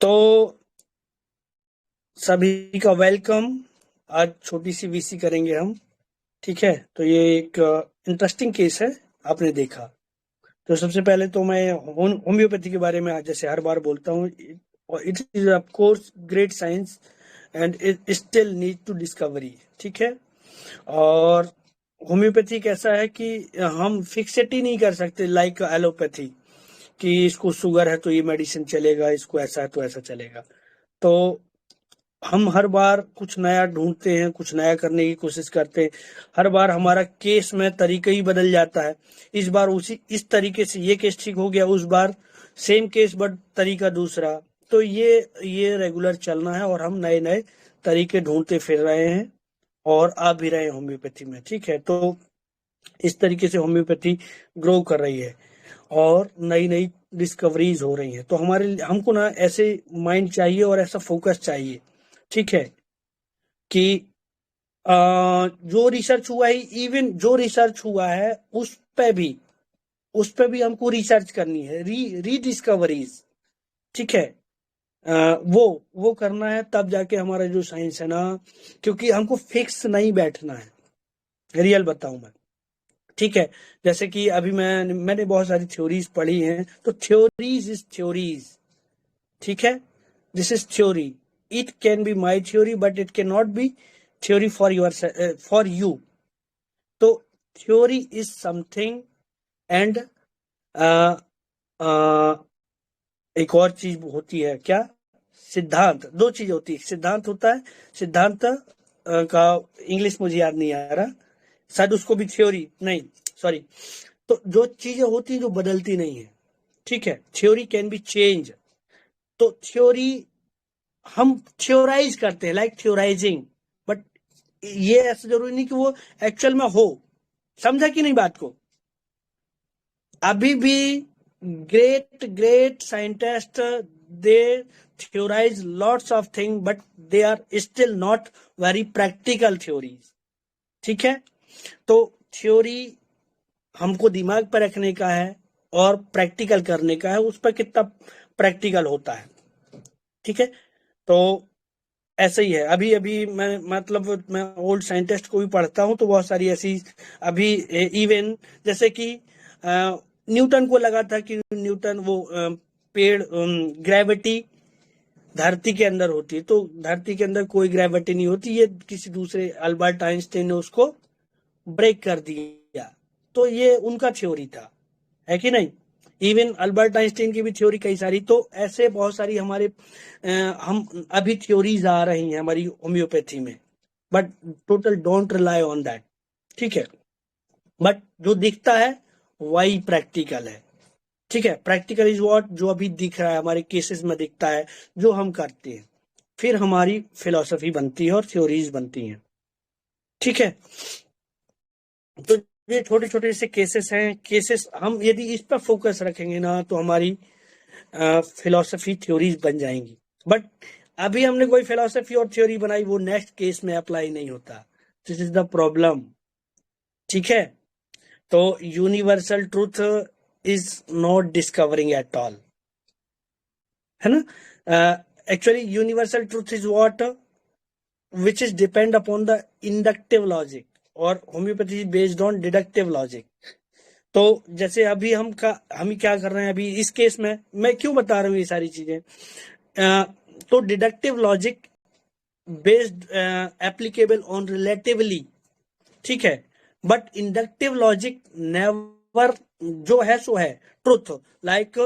तो सभी का वेलकम। आज छोटी सी वीसी करेंगे हम। ठीक है, तो ये एक इंटरेस्टिंग केस है, आपने देखा। तो सबसे पहले तो मैं होम्योपैथी के बारे में आज जैसे हर बार बोलता हूँ, it is of course great science and it still need to discovery. ठीक है। और होम्योपैथी एक ऐसा है कि हम फिक्सेट ही नहीं कर सकते लाइक एलोपैथी, कि इसको शुगर है तो ये मेडिसिन चलेगा, इसको ऐसा है तो ऐसा चलेगा। तो हम हर बार कुछ नया ढूंढते हैं, कुछ नया करने की कोशिश करते हैं। हर बार हमारा केस में तरीका ही बदल जाता है। इस बार उसी इस तरीके से ये केस ठीक हो गया, उस बार सेम केस बट तरीका दूसरा। तो ये रेगुलर चलना है और हम नए नए तरीके ढूंढते फिर रहे हैं और आ भी रहे हैं होम्योपैथी में। ठीक है, तो इस तरीके से होम्योपैथी ग्रो कर रही है और नई नई डिस्कवरीज हो रही हैं। तो हमको ना ऐसे माइंड चाहिए और ऐसा फोकस चाहिए। ठीक है, कि जो रिसर्च हुआ है, इवन जो रिसर्च हुआ है उस पे भी हमको रिसर्च करनी है, रीडिस्कवरीज। ठीक है। अ, वो वो करना है, तब जाके हमारा जो साइंस है ना, क्योंकि हमको फिक्स नहीं बैठना है। रियल बताऊं मैं। ठीक है। जैसे कि अभी मैंने बहुत सारी थ्योरीज पढ़ी हैं, तो थ्योरीज इज थ्योरीज। ठीक है। This is theory. It can be my theory but it can not be theory for you. तो थ्योरी इज समथिंग एंड एक और चीज होती है क्या, सिद्धांत। दो चीज होती है, सिद्धांत होता है। सिद्धांत का इंग्लिश मुझे याद नहीं आ रहा, शायद उसको भी थ्योरी नहीं, सॉरी। तो जो चीजें होती हैं जो बदलती नहीं है। ठीक है, थ्योरी कैन बी चेंज। तो थ्योरी हम थ्योराइज करते हैं, लाइक थ्योराइजिंग, बट ये ऐसा जरूरी नहीं कि वो एक्चुअल में हो। समझा कि नहीं बात को। अभी भी great great scientist, they theorize lots of things but they are still not very practical theories। ठीक है। तो थ्योरी हमको दिमाग पर रखने का है और प्रैक्टिकल करने का है, उस पर कितना प्रैक्टिकल होता है। ठीक है। तो ऐसे ही है। अभी अभी मैं ओल्ड साइंटिस्ट को भी पढ़ता हूँ, तो बहुत सारी ऐसी अभी इवन जैसे कि न्यूटन को लगा था कि न्यूटन वो पेड़ ग्रेविटी धरती के अंदर होती है, तो धरती के अंदर कोई ग्रेविटी नहीं होती। ये किसी दूसरे अल्बर्ट आइंस्टाइन ने उसको ब्रेक कर दिया। तो ये उनका थ्योरी था, है कि नहीं। इवन अल्बर्ट आइंस्टाइन की भी थ्योरी कई सारी। तो ऐसे बहुत सारी हम अभी थ्योरीज आ रही हैं हमारी होम्योपैथी में, but total don't rely on that. ठीक है। बट जो दिखता है वही प्रैक्टिकल है। ठीक है, प्रैक्टिकल इज व्हाट, जो अभी दिख रहा है हमारे केसेस में दिखता है, जो हम करते हैं, फिर हमारी फिलोसफी बनती है और थ्योरीज बनती हैं। ठीक है। तो ये छोटे छोटे से केसेस हैं। केसेस हम यदि इस पर फोकस रखेंगे ना, तो हमारी फिलोसफी थ्योरीज बन जाएंगी। बट अभी हमने कोई फिलोसफी और थ्योरी बनाई, वो नेक्स्ट केस में अप्लाई नहीं होता। This is the problem. ठीक है। तो universal truth is not discovering at all, है ना। Actually universal truth is what, which is depend upon the inductive logic, और homeopathy based on deductive logic. तो जैसे हम क्या कर रहे हैं अभी इस केस में, मैं क्यों बता रहा हूँ ये सारी चीजें। तो deductive logic based applicable on relatively. ठीक है। बट इंडक्टिव लॉजिक नेवर, जो है सो है truth, like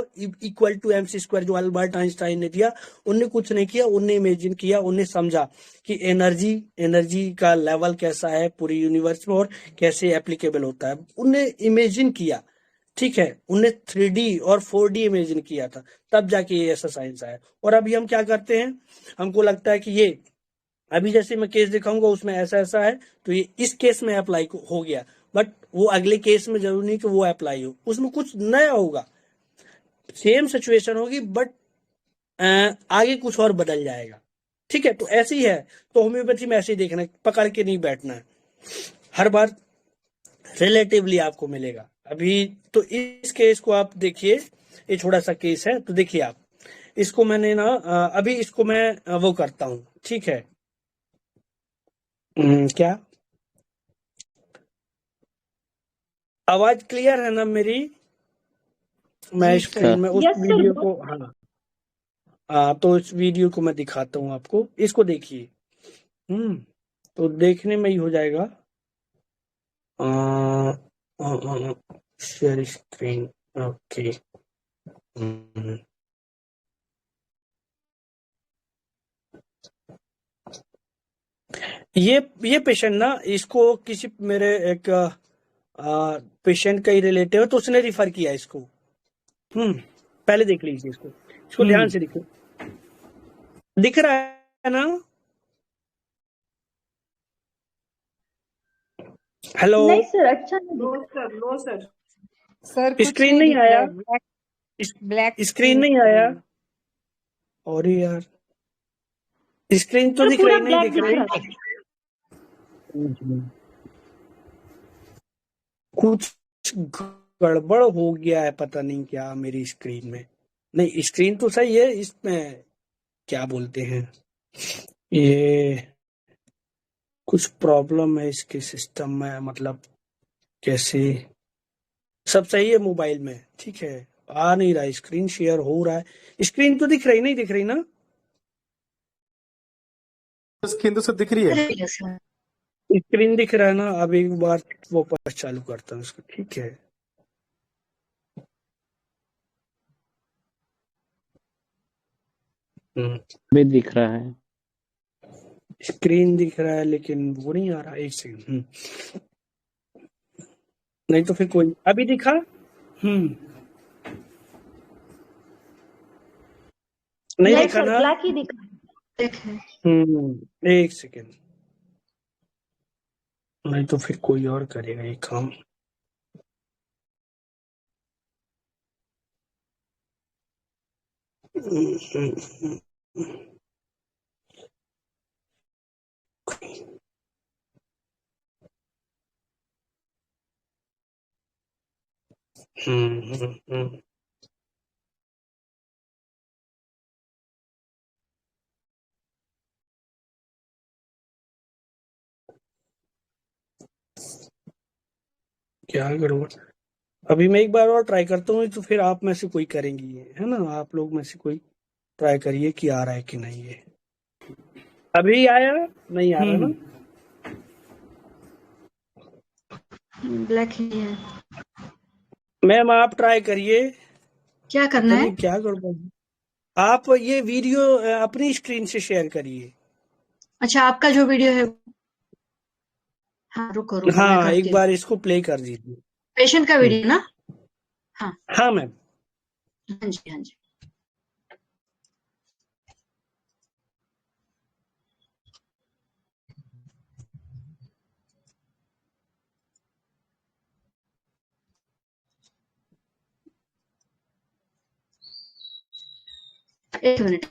equal to M C square, जो अल्बर्ट आइंस्टाइन ने दिया। उनने कुछ नहीं किया, उनने इमेजिन किया, उनने समझा कि एनर्जी एनर्जी का लेवल कैसा है पूरी यूनिवर्स में और कैसे एप्लीकेबल होता है, उनने इमेजिन किया। ठीक है, उनने 3D और 4D इमेजिन किया था, तब जाके ये ऐसा साइंस आया। और अभी हम क्या करते हैं, हमको लगता है कि ये अभी जैसे मैं केस दिखाऊंगा उसमें ऐसा ऐसा है, तो ये इस केस में अप्लाई हो गया, बट वो अगले केस में जरूरी नहीं कि वो अप्लाई हो, उसमें कुछ नया होगा। सेम सिचुएशन होगी बट आगे कुछ और बदल जाएगा। ठीक है, तो ऐसे ही है। तो होम्योपैथी में ऐसे ही देखना है, पकड़ के नहीं बैठना है। हर बार रिलेटिवली आपको मिलेगा। अभी तो इस केस को आप देखिए, ये छोटा सा केस है, तो देखिए आप, इसको मैंने ना अभी इसको मैं वो करता हूँ, ठीक है। क्या आवाज क्लियर है ना मेरी? मैं जी स्क्रीन सर। में उस यस सर। वीडियो को, हाँ हाँ, तो इस वीडियो को मैं दिखाता हूँ आपको, इसको देखिए। हम्म तो देखने में ही हो जाएगा। Share screen, okay. हम्म, ये पेशेंट ना, इसको किसी मेरे एक पेशेंट का ही रिलेटिव है, तो उसने रिफर किया इसको। पहले देख लीजिए इसको, इसको ध्यान से देखो। दिख रहा है ना? हेलो, नहीं सर, अच्छा नहीं लो दिख सर, लो सर। सर कुछ स्क्रीन नहीं नहीं दिख रहा आया? है, ब्लैक ब्लैक स्क्रीन नहीं आया? और यार, स्क्रीन तो सर, दिख पूरा रही, नहीं ब्लैक दिख दिख रही। रहा था। कुछ गड़बड़ हो गया है, पता नहीं क्या मेरी स्क्रीन में। नहीं, स्क्रीन तो सही है, इसमें क्या बोलते हैं, ये कुछ प्रॉब्लम है इसके सिस्टम में, मतलब कैसे। सब सही है मोबाइल में, ठीक है। आ नहीं रहा, स्क्रीन शेयर हो रहा है, स्क्रीन तो दिख रही, नहीं दिख रही ना? स्क्रीन तो सब दिख रही है। Yes sir. स्क्रीन दिख रहा है ना? अब एक बार वापस चालू करता हूँ इसको, ठीक है। भी दिख रहा है। स्क्रीन दिख रहा है लेकिन वो नहीं आ रहा, एक सेकंड। नहीं तो फिर कोई, अभी दिखा? हम्म नहीं नहीं दिखा सर, ना? ब्लैक ही दिख रहा है। देखें। एक सेकंड, नहीं तो फिर कोई और करेगा ये काम। हम्म हम्म, हम्म। क्या करूँगा? अभी मैं एक बार और ट्राई करता हूँ, तो फिर आप में से कोई करेंगी ये, है ना? आप लोग में से कोई ट्राई करिए कि आ रहा है कि नहीं ये। अभी आया? नहीं आ रहा ना? ब्लैक ही है। मैम आप ट्राई करिए। क्या करना पता है? नहीं क्या गड़बड़ है। आप ये वीडियो अपनी स्क्रीन से शेयर करिए। अच्छा, आपका जो वीडियो है। हाँ, रुको रुको, मैं हाँ, करती एक हूँ। बार इसको प्ले कर दीजिए। पेशेंट का हम्म, वीडियो ना? हाँ। हाँ मैम। हाँ जी, हाँ जी। एक मिनट।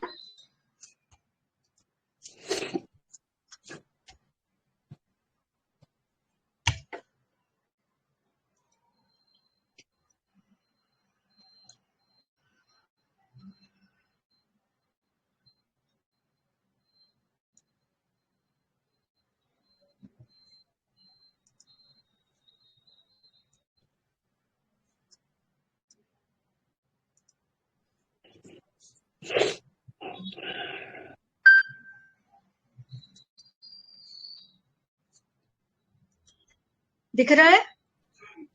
दिख रहा है?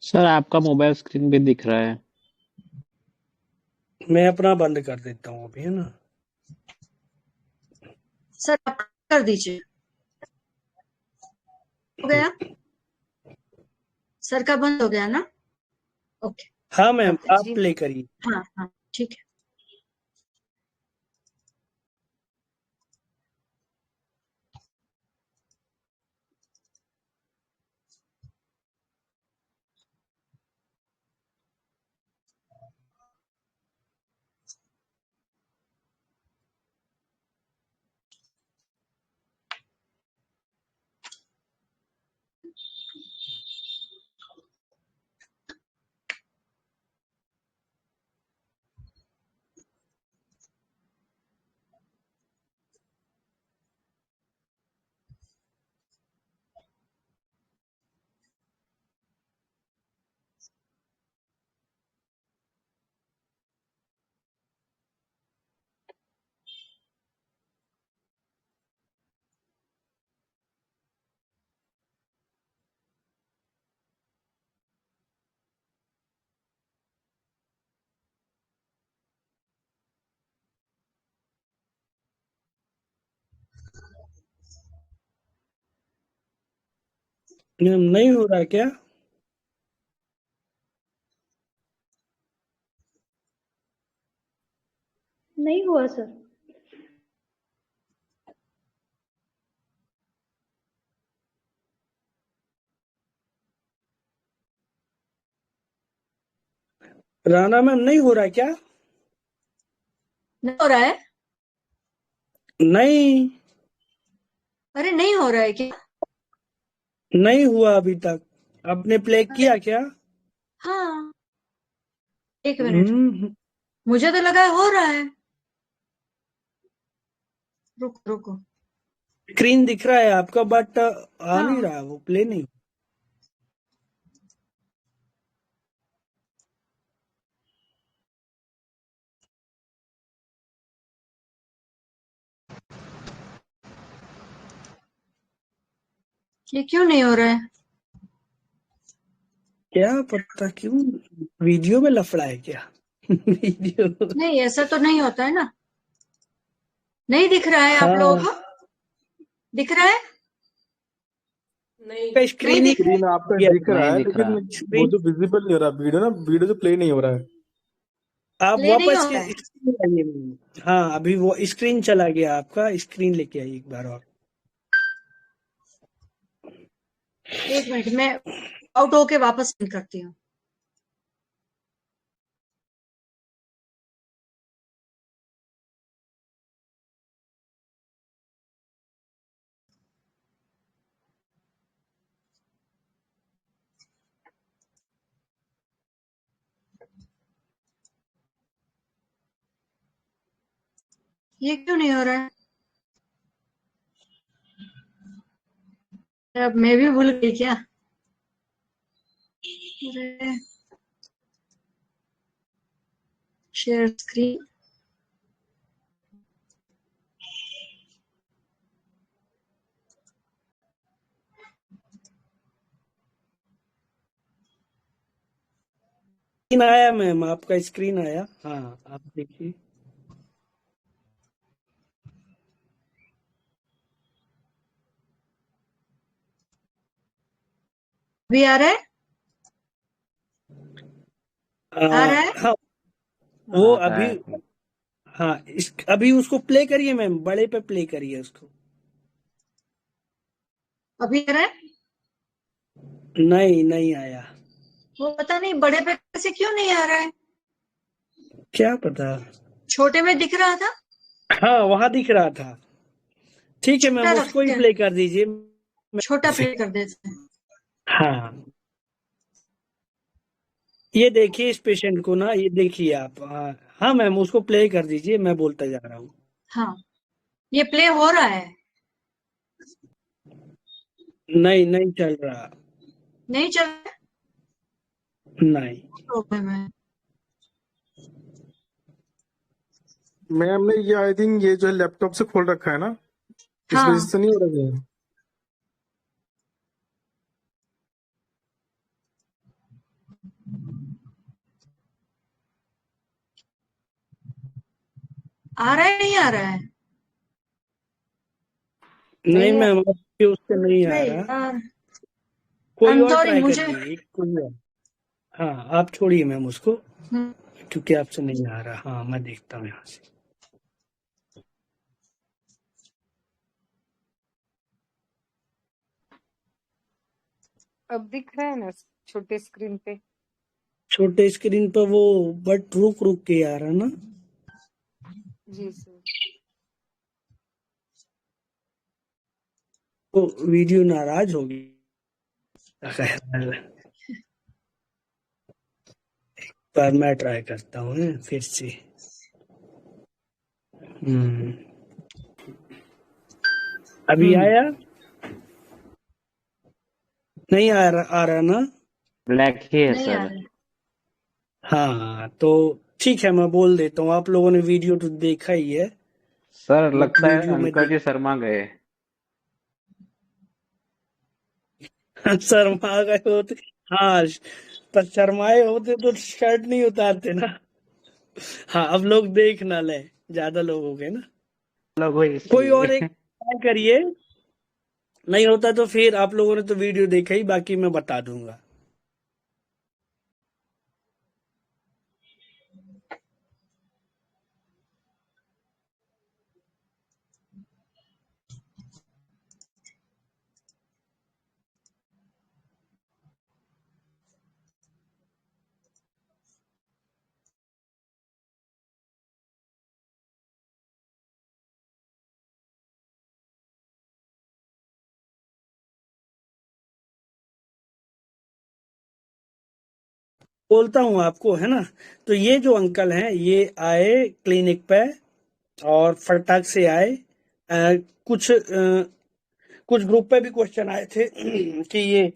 सर आपका मोबाइल स्क्रीन भी दिख रहा है। मैं अपना बंद कर देता हूँ अभी, है ना? सर, आप कर दीजिए। हो गया? सर का बंद हो गया ना? ओके। हाँ मैम, करते हैं। आप प्ले करिए। हाँ हाँ, ठीक है। नहीं हो रहा क्या? नहीं हुआ सर। राणा मैम नहीं हो रहा क्या? नहीं हो रहा है? नहीं, अरे नहीं हो रहा है क्या? नहीं हुआ अभी तक। आपने प्ले अरे किया क्या? हाँ, एक मिनट। हम्म, मुझे तो लगा हो रहा है। रुको रुको। स्क्रीन दिख रहा है आपका, बट आ नहीं हाँ, रहा, वो प्ले नहीं। ये क्यों नहीं हो रहा है? क्या पता क्यों? वीडियो में लफड़ा है क्या? वीडियो। नहीं, ऐसा तो नहीं होता है ना। नहीं दिख रहा है आप लोगों हाँ, को? दिख रहा है? का नहीं स्क्रीन ही दिख रहा है? स्क्रीन आपका किया दिख रहा नहीं है, दिख लेकिन रहा। वो स्क्रीन। जो विजिबल नहीं हो रहा वीडियो ना, वीडियो जो प्ले नहीं हो रहा है। आप प्ले नहीं वापस हो रहा है? स्क्रीन लाइए। हाँ, अभी वो स्क्रीन चला गया आपका, स्क्रीन लेके आइए एक बार और। एक मिनट, मैं आउट होके वापस इन करती हूँ। ये क्यों नहीं हो रहा है? अब मैं भी भूल गई क्या? अरे, शेयर स्क्रीन। स्क्रीन आया मैम, आपका स्क्रीन आया। हाँ, आप देखिए। अभी आ रहा है? आ रहा है? हाँ, वो आ रहा अभी। है। हाँ, अभी उसको प्ले करिए मैम, बड़े पे प्ले करिए उसको। अभी आ रहा है? नहीं, नहीं आया। वो पता नहीं बड़े पे से क्यों नहीं आ रहा है। क्या पता। छोटे में दिख रहा था। हाँ, वहां दिख रहा था। ठीक है छोटा मैम, उसको ही रखते हैं, प्ले कर दीजिए। छोटा प्ले कर देते हैं। हाँ, ये देखिए इस पेशेंट को ना, ये देखिए आप। हाँ, हाँ मैम, उसको प्ले कर दीजिए, मैं बोलता जा रहा हूँ। हाँ, ये प्ले हो रहा है। नहीं, नहीं चल रहा। नहीं चल रहा है? नहीं। प्रॉब्लम है। मैम ने ये आई थिंक ये जो है लैपटॉप से खोल रखा है ना, इस वजह हाँ, से नहीं हो रहा है। आ रहा है नहीं आ रहा है? नहीं नहीं है। मैम, आपके उससे नहीं अरे आ रहा। यार, आई कोई एम और सॉरी ट्राई मुझे। करिए, एक कोई और। हाँ, आप छोड़िए मैम उसको, हम्म, क्योंकि आपसे नहीं आ रहा। हाँ, मैं देखता हूँ यहाँ से। अब दिख रहा है ना छोटे स्क्रीन पे? छोटे स्क्रीन पर वो, बट रुक रुक के आ रहा ना। जी सर। तो वीडियो नाराज होगी। खैर, पर मैं ट्राई करता हूँ फिर से। हम्म, अभी आया? नहीं आ रहा ना? ब्लैक ही है नहीं आ सर। रहा है। हाँ, तो ठीक है, मैं बोल देता हूँ। आप लोगों ने वीडियो तो देखा ही है, सर बट लगता है वीडियो में अंकल जी शर्मा गए। शर्मा गए होते। हाँ, पर शर्माए होते तो शर्ट नहीं उतारते ना। हाँ, अब लोग देख ना ले, ज्यादा लोग हो गए ना। लोग हुए कोई और इसलिए। एक ट्राई करिए, नहीं होता तो फिर आप लोगों ने तो वीडियो देखा ही, बाकी मैं बता दूंगा। बोलता हूँ आपको, है ना। तो ये जो अंकल हैं ये आए क्लिनिक पे और फटाक से आए। कुछ ग्रुप पे भी क्वेश्चन आए थे कि ये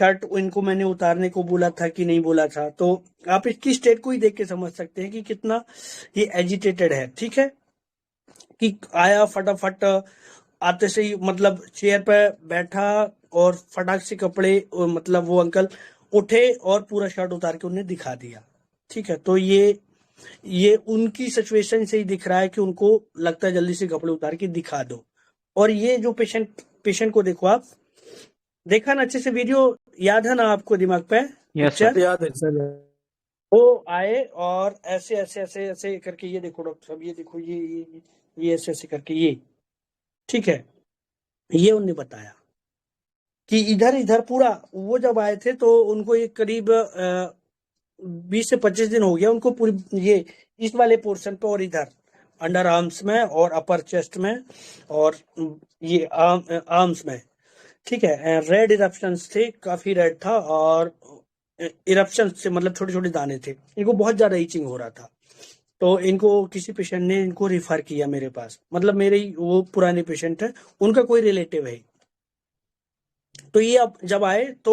शर्ट इनको मैंने उतारने को बोला था कि नहीं बोला था। तो आप इसकी स्टेट को ही देख के समझ सकते हैं कि कितना ये एजिटेटेड है। ठीक है, कि आया फटाफट, आते से ही मतलब चेयर पे बैठा और फटाक से कपड़े मतलब वो अंकल उठे और पूरा शर्ट उतार के उन्हें दिखा दिया। ठीक है, तो ये उनकी सिचुएशन से ही दिख रहा है कि उनको लगता है जल्दी से कपड़े उतार के दिखा दो। और ये जो पेशेंट को देखो आप, देखा ना अच्छे से वीडियो, याद है ना आपको दिमाग पे यस सर। पिक्चर? याद है सर। वो आए और ऐसे ऐसे ऐसे ऐसे करके, ये देखो डॉक्टर साहब, ये देखो ये ऐसे ऐसे करके ये। ठीक है, ये उनने बताया कि इधर इधर पूरा, वो जब आए थे तो उनको ये करीब 20 से 25 दिन हो गया उनको पूरी ये इस वाले पोर्शन पे और इधर अंडर आर्म्स में और अपर चेस्ट में और ये आर्म्स में। ठीक है, रेड इरप्शंस थे, काफी रेड था और इरप्शन से मतलब छोटे छोटे दाने थे। इनको बहुत ज्यादा ईचिंग हो रहा था। तो इनको किसी पेशेंट ने इनको रिफर किया मेरे पास, मतलब मेरे ही वो पुराने पेशेंट है, उनका कोई रिलेटिव है। तो ये अब जब आए तो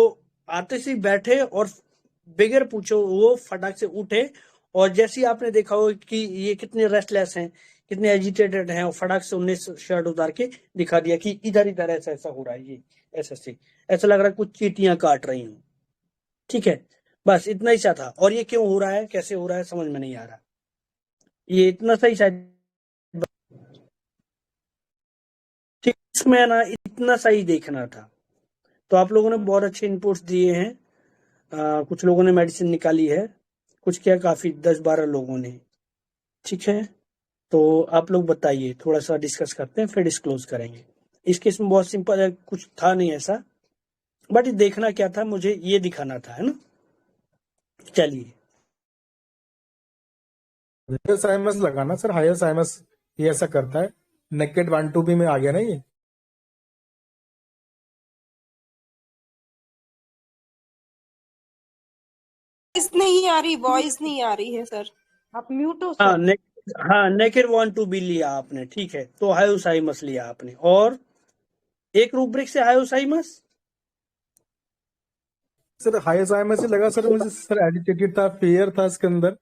आते से ही बैठे और बगैर पूछो वो फटाक से उठे। और जैसे ही आपने देखा हो कि ये कितने रेस्टलेस हैं, कितने एजिटेटेड हैं, और फटाक से उन्हें शर्ट उतार के दिखा दिया कि इधर इधर ऐसा ऐसा हो रहा है, ये ऐसा से ऐसा लग रहा है कुछ चींटियां काट रही हूँ। ठीक है, बस इतना ही सा था। और ये क्यों हो रहा है, कैसे हो रहा है, समझ में नहीं आ रहा। ये इतना सही शायद, ठीक, इसमें ना इतना सही देखना था। तो आप लोगों ने बहुत अच्छे इनपुट्स दिए हैं। कुछ लोगों ने मेडिसिन निकाली है, कुछ क्या काफी 10-12 लोगों ने। ठीक है, तो आप लोग बताइए, थोड़ा सा डिस्कस करते हैं फिर डिस्क्लोज करेंगे। इस केस में बहुत सिंपल है, कुछ था नहीं ऐसा, बट देखना क्या था, मुझे ये दिखाना था, है ना। चलिए, हायर साइमस लगाना सर, हायर साइमस ये ऐसा करता है। नेकेड 1-2 में आ गया ना ये। वॉइस नहीं आ रही, वॉइस नहीं आ रही है सर। आप म्यूट हो हाँ सर। हाँ, नेकेड 1-2 लिया आपने, ठीक है, तो हायोसाइमस लिया आपने। और एक रूब्रिक से हायोसाइमस। सर हायर साइमस ही लगा सर, मुझे सर एजिटेटेड था, फेयर था इसके अंदर,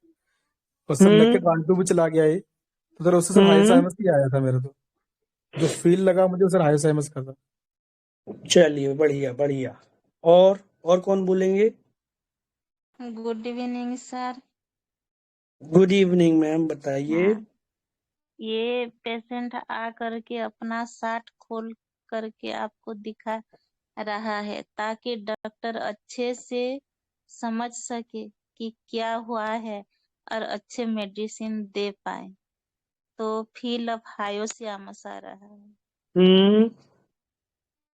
और सर नेकेड 1-2 भी चला गया ये। तो सर उससे सर हायर साइमस ही आया था मेरे। तो जो फील लगा मुझे सर हायर साइमस का था। चलिए, बढ़िया बढ़िया। और कौन बोलेंगे? Good evening sir. Good evening ma'am, बताइए। हाँ, ये पेशेंट आ करके अपना शार्ट खोल करके आपको दिखा रहा है ताकि डॉक्टर अच्छे से समझ सके कि क्या हुआ है और अच्छे मेडिसिन दे पाए। तो फील ऑफ हायोसियामस आ रहा है। हम्म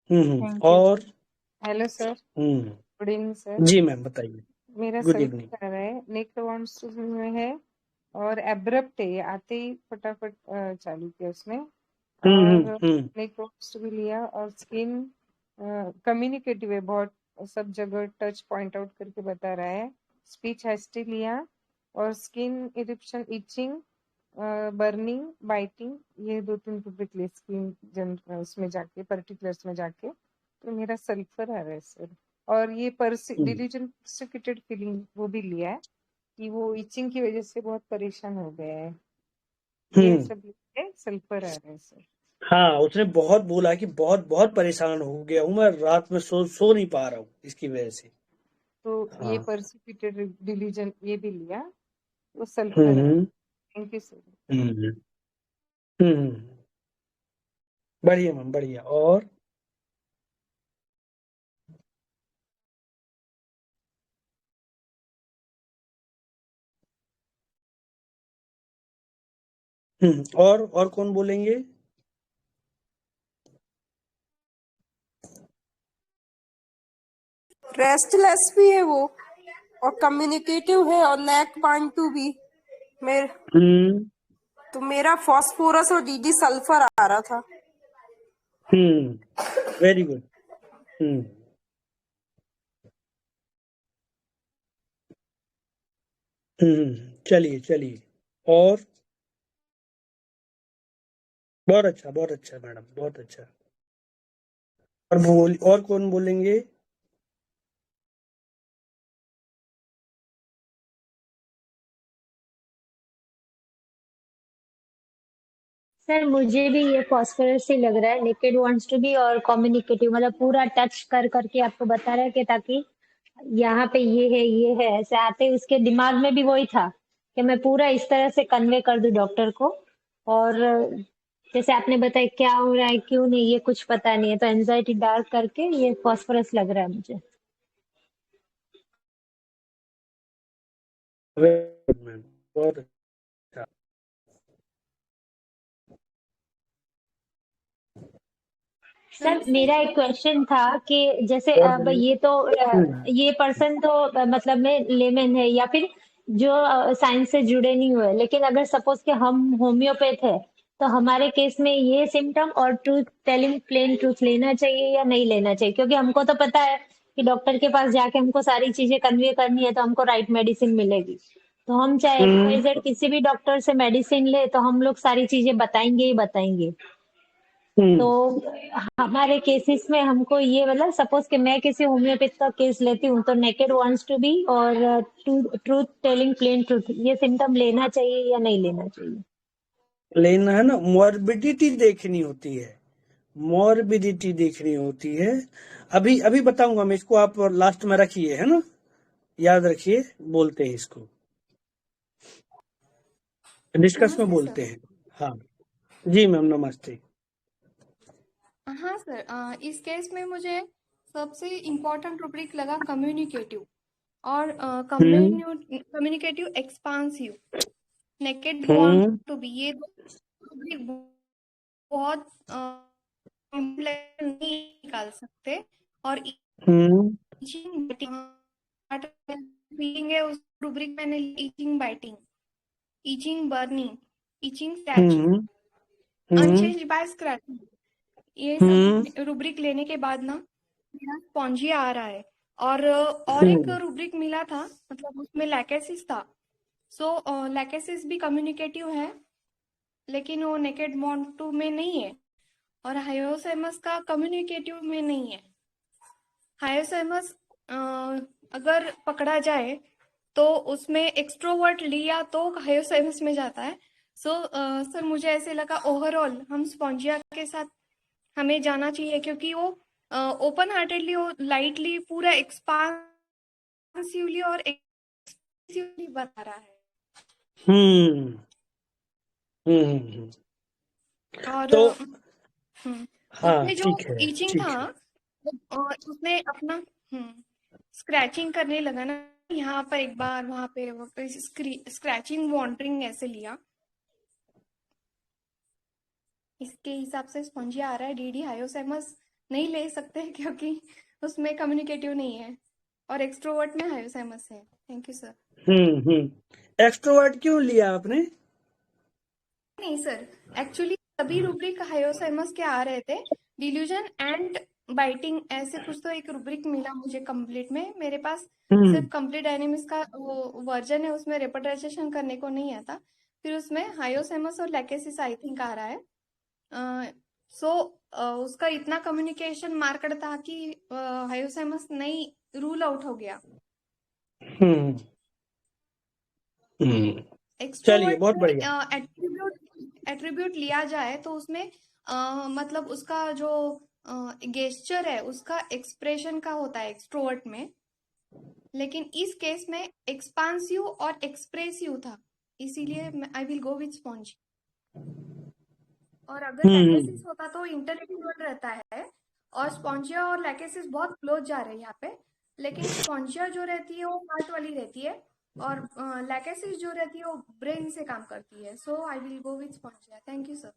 थैंक यू और सर। हेलो सर, हम्म गुड इवनिंग सर। जी मैम, बताइए। मेरा गुड इवनिंग। सल्फर आ रहा है, नेक में है और एब्रप्ट है, आते ही फटाफट चालू किया उसने। और हम्म नेक भी लिया और स्किन कम्युनिकेटिव है बहुत, सब जगह टच पॉइंट आउट करके बता रहा है। स्पीच हैस्टी लिया और स्किन इरिप्शन, इचिंग, बर्निंग, बाइटिंग, ये 2-3 टॉपिक लिए स्किन उसमें जाके पर्टिकुलर्स में जाके। तो मेरा सल्फर आ रहा है सर। और ये डिलीजन परसिक्यूटेड फीलिंग वो भी लिया है कि वो इचिंग की वजह से बहुत परेशान हो गया है। ये सब लिखे सल्फर आ रहा है सर। हाँ, उसने बहुत बोला कि बहुत बहुत परेशान हो गया हूँ मैं, रात में सो नहीं पा रहा हूँ इसकी वजह से। तो ये हाँ। परसिक्यूटेड डिलीजन ये भी लिया, वो सल्फर है। हम्म थैंक यू सर। हम्म बढ़िया मैम, बढ़िया। और और कौन बोलेंगे? रेस्टलेस भी है वो, और कम्युनिकेटिव है, और नेक पॉइंट टू भी मेरे। हम्म तो मेरा फास्फोरस और डीडी सल्फर आ रहा था। Very good. चलिए चलिए। और बहुत अच्छा मैडम, बहुत अच्छा। और कौन बोलेंगे? सर मुझे भी ये फॉस्फोरस ही लग रहा है, नेकेड वांट्स टू बी और कम्युनिकेटिव, मतलब पूरा टच कर करके आपको बता रहा है कि ताकि यहाँ पे ये है, ऐसे आते ही उसके दिमाग में भी वही था कि मैं पूरा इस तरह से कन्वे कर दूं डॉक्टर को। और जैसे आपने बताया क्या हो रहा है क्यों नहीं ये कुछ पता नहीं है, तो एंजाइटी डार्क करके ये फॉस्फोरस लग रहा है मुझे। वेरी गुड मैम, बहुत अच्छा। सर मेरा एक क्वेश्चन था कि जैसे और अब बोलिए। ये तो हम्म, ये पर्सन तो मतलब में लेमन है या फिर जो साइंस से जुड़े नहीं हुए, लेकिन अगर सपोज कि हम होम्योपैथ है तो हमारे केस में ये सिम्टम और ट्रूथ टेलिंग प्लेन ट्रूथ लेना चाहिए या नहीं लेना चाहिए? क्योंकि हमको तो पता है कि डॉक्टर के पास जाके हमको सारी चीजें कन्वे करनी है तो हमको राइट मेडिसिन मिलेगी। तो हम चाहे हम्म, XYZ किसी भी डॉक्टर से मेडिसिन ले तो हम लोग सारी चीजें बताएंगे ही बताएंगे। तो हम्म। हमारे केसेस में हमको ये मतलब सपोज कि मैं किसी होम्योपैथ का केस लेती हूँ तो नेकेड वांट्स टू बी और ट्रूथ टेलिंग प्लेन ट्रूथ ये सिम्टम लेना चाहिए या नहीं लेना चाहिए? लेना है ना, मॉर्बिडिटी देखनी होती है, मॉर्बिडिटी देखनी होती है। अभी अभी बताऊंगा मैं इसको, आप लास्ट में रखिए, है ना, याद रखिए, बोलते हैं इसको, डिस्कस में नमस्ते सर। बोलते हैं। हाँ जी मैम, नमस्ते। हाँ सर, इस केस में मुझे सबसे इम्पोर्टेंट रूब्रिक लगा कम्युनिकेटिव और hmm communicative expansive, naked want hmm to be, ये दो रूब्रिक बहुत नहीं निकाल सकते। और हम्म ईचिंग बाइटिंग है, उस रूब्रिक मैंने itching biting, itching burning, itching scratching, hmm hmm unchanged by scratching, ये हम्म सब रूब्रिक लेने के बाद ना मेरा स्पॉन्जिया आ रहा है। और एक हम्म रूब्रिक मिला था, मतलब उसमें लैकेसिस था। सो लैकेसिस भी कम्युनिकेटिव है, लेकिन वो नेकेड मॉन्टू में नहीं है, और हायोसेमस का कम्युनिकेटिव में नहीं है। हायोसेमस अगर पकड़ा जाए तो उसमें एक्सट्रोवर्ट लिया तो हायोसेमस में जाता है। सर मुझे ऐसे लगा ओवरऑल हम स्पॉन्जिया के साथ हमें जाना चाहिए, क्योंकि वो ओपन हार्टेडली, वो लाइटली पूरा एक्सपांसिवली और एक्सप्रेसिवली बता रहा है। हम्म हम्म। और तो हाँ उसमें जो ठीक है, ईचिंग ठीक था, है। उसने अपना स्क्रैचिंग करने लगा ना, यहाँ पर एक बार वहां पे स्क्रैचिंग वॉन्डरिंग ऐसे लिया, इसके हिसाब से स्पॉन्जिया आ रहा है। डीडी हायोसेमस नहीं ले सकते क्योंकि उसमें कम्युनिकेटिव नहीं है, और एक्सट्रोवर्ट में हायोसेमस है। Thank you sir. एक्सट्रोवर्ट क्यों लिया आपने? नहीं सर, एक्चुअली सभी रूब्रिक हायोसेमस के आ रहे थे, डिल्यूजन एंड बाइटिंग ऐसे कुछ तो एक रूब्रिक मिला मुझे कंप्लीट में। मेरे पास सिर्फ कंप्लीट डायनेमिक्स का वो वर्जन है, उसमें रेपटाइजेशन करने को नहीं आता। फिर उसमें हायोसेमस और लैकेसिस आई थिंक आ रहा है। उसका इतना कम्युनिकेशन मार्कर था कि हायोसेमस नहीं रूल आउट हो गया। हम्म चलिए, एक्सट्रोवर्ट बहुत में बढ़िया। एट्रीब्यूट लिया जाए तो उसमें मतलब उसका जो गेस्चर है उसका एक्सप्रेशन का होता है एक्सट्रोवर्ट में, लेकिन इस केस में एक्सपांसिव और एक्सप्रेसिव था, इसीलिए आई विल गो विथ स्पॉन्ज। और अगर लैकेसिस होता तो इंटरलेक्चुअल रहता है, और स्पॉन्जिया और लैकेसिस बहुत क्लोज जा रहे हैं यहाँ पे, लेकिन स्पॉन्जिया जो रहती है वो हार्ट वाली रहती है, और लैकेसिस जो रहती है वो ब्रेन से काम करती है, so I will go with spongia. Thank you sir.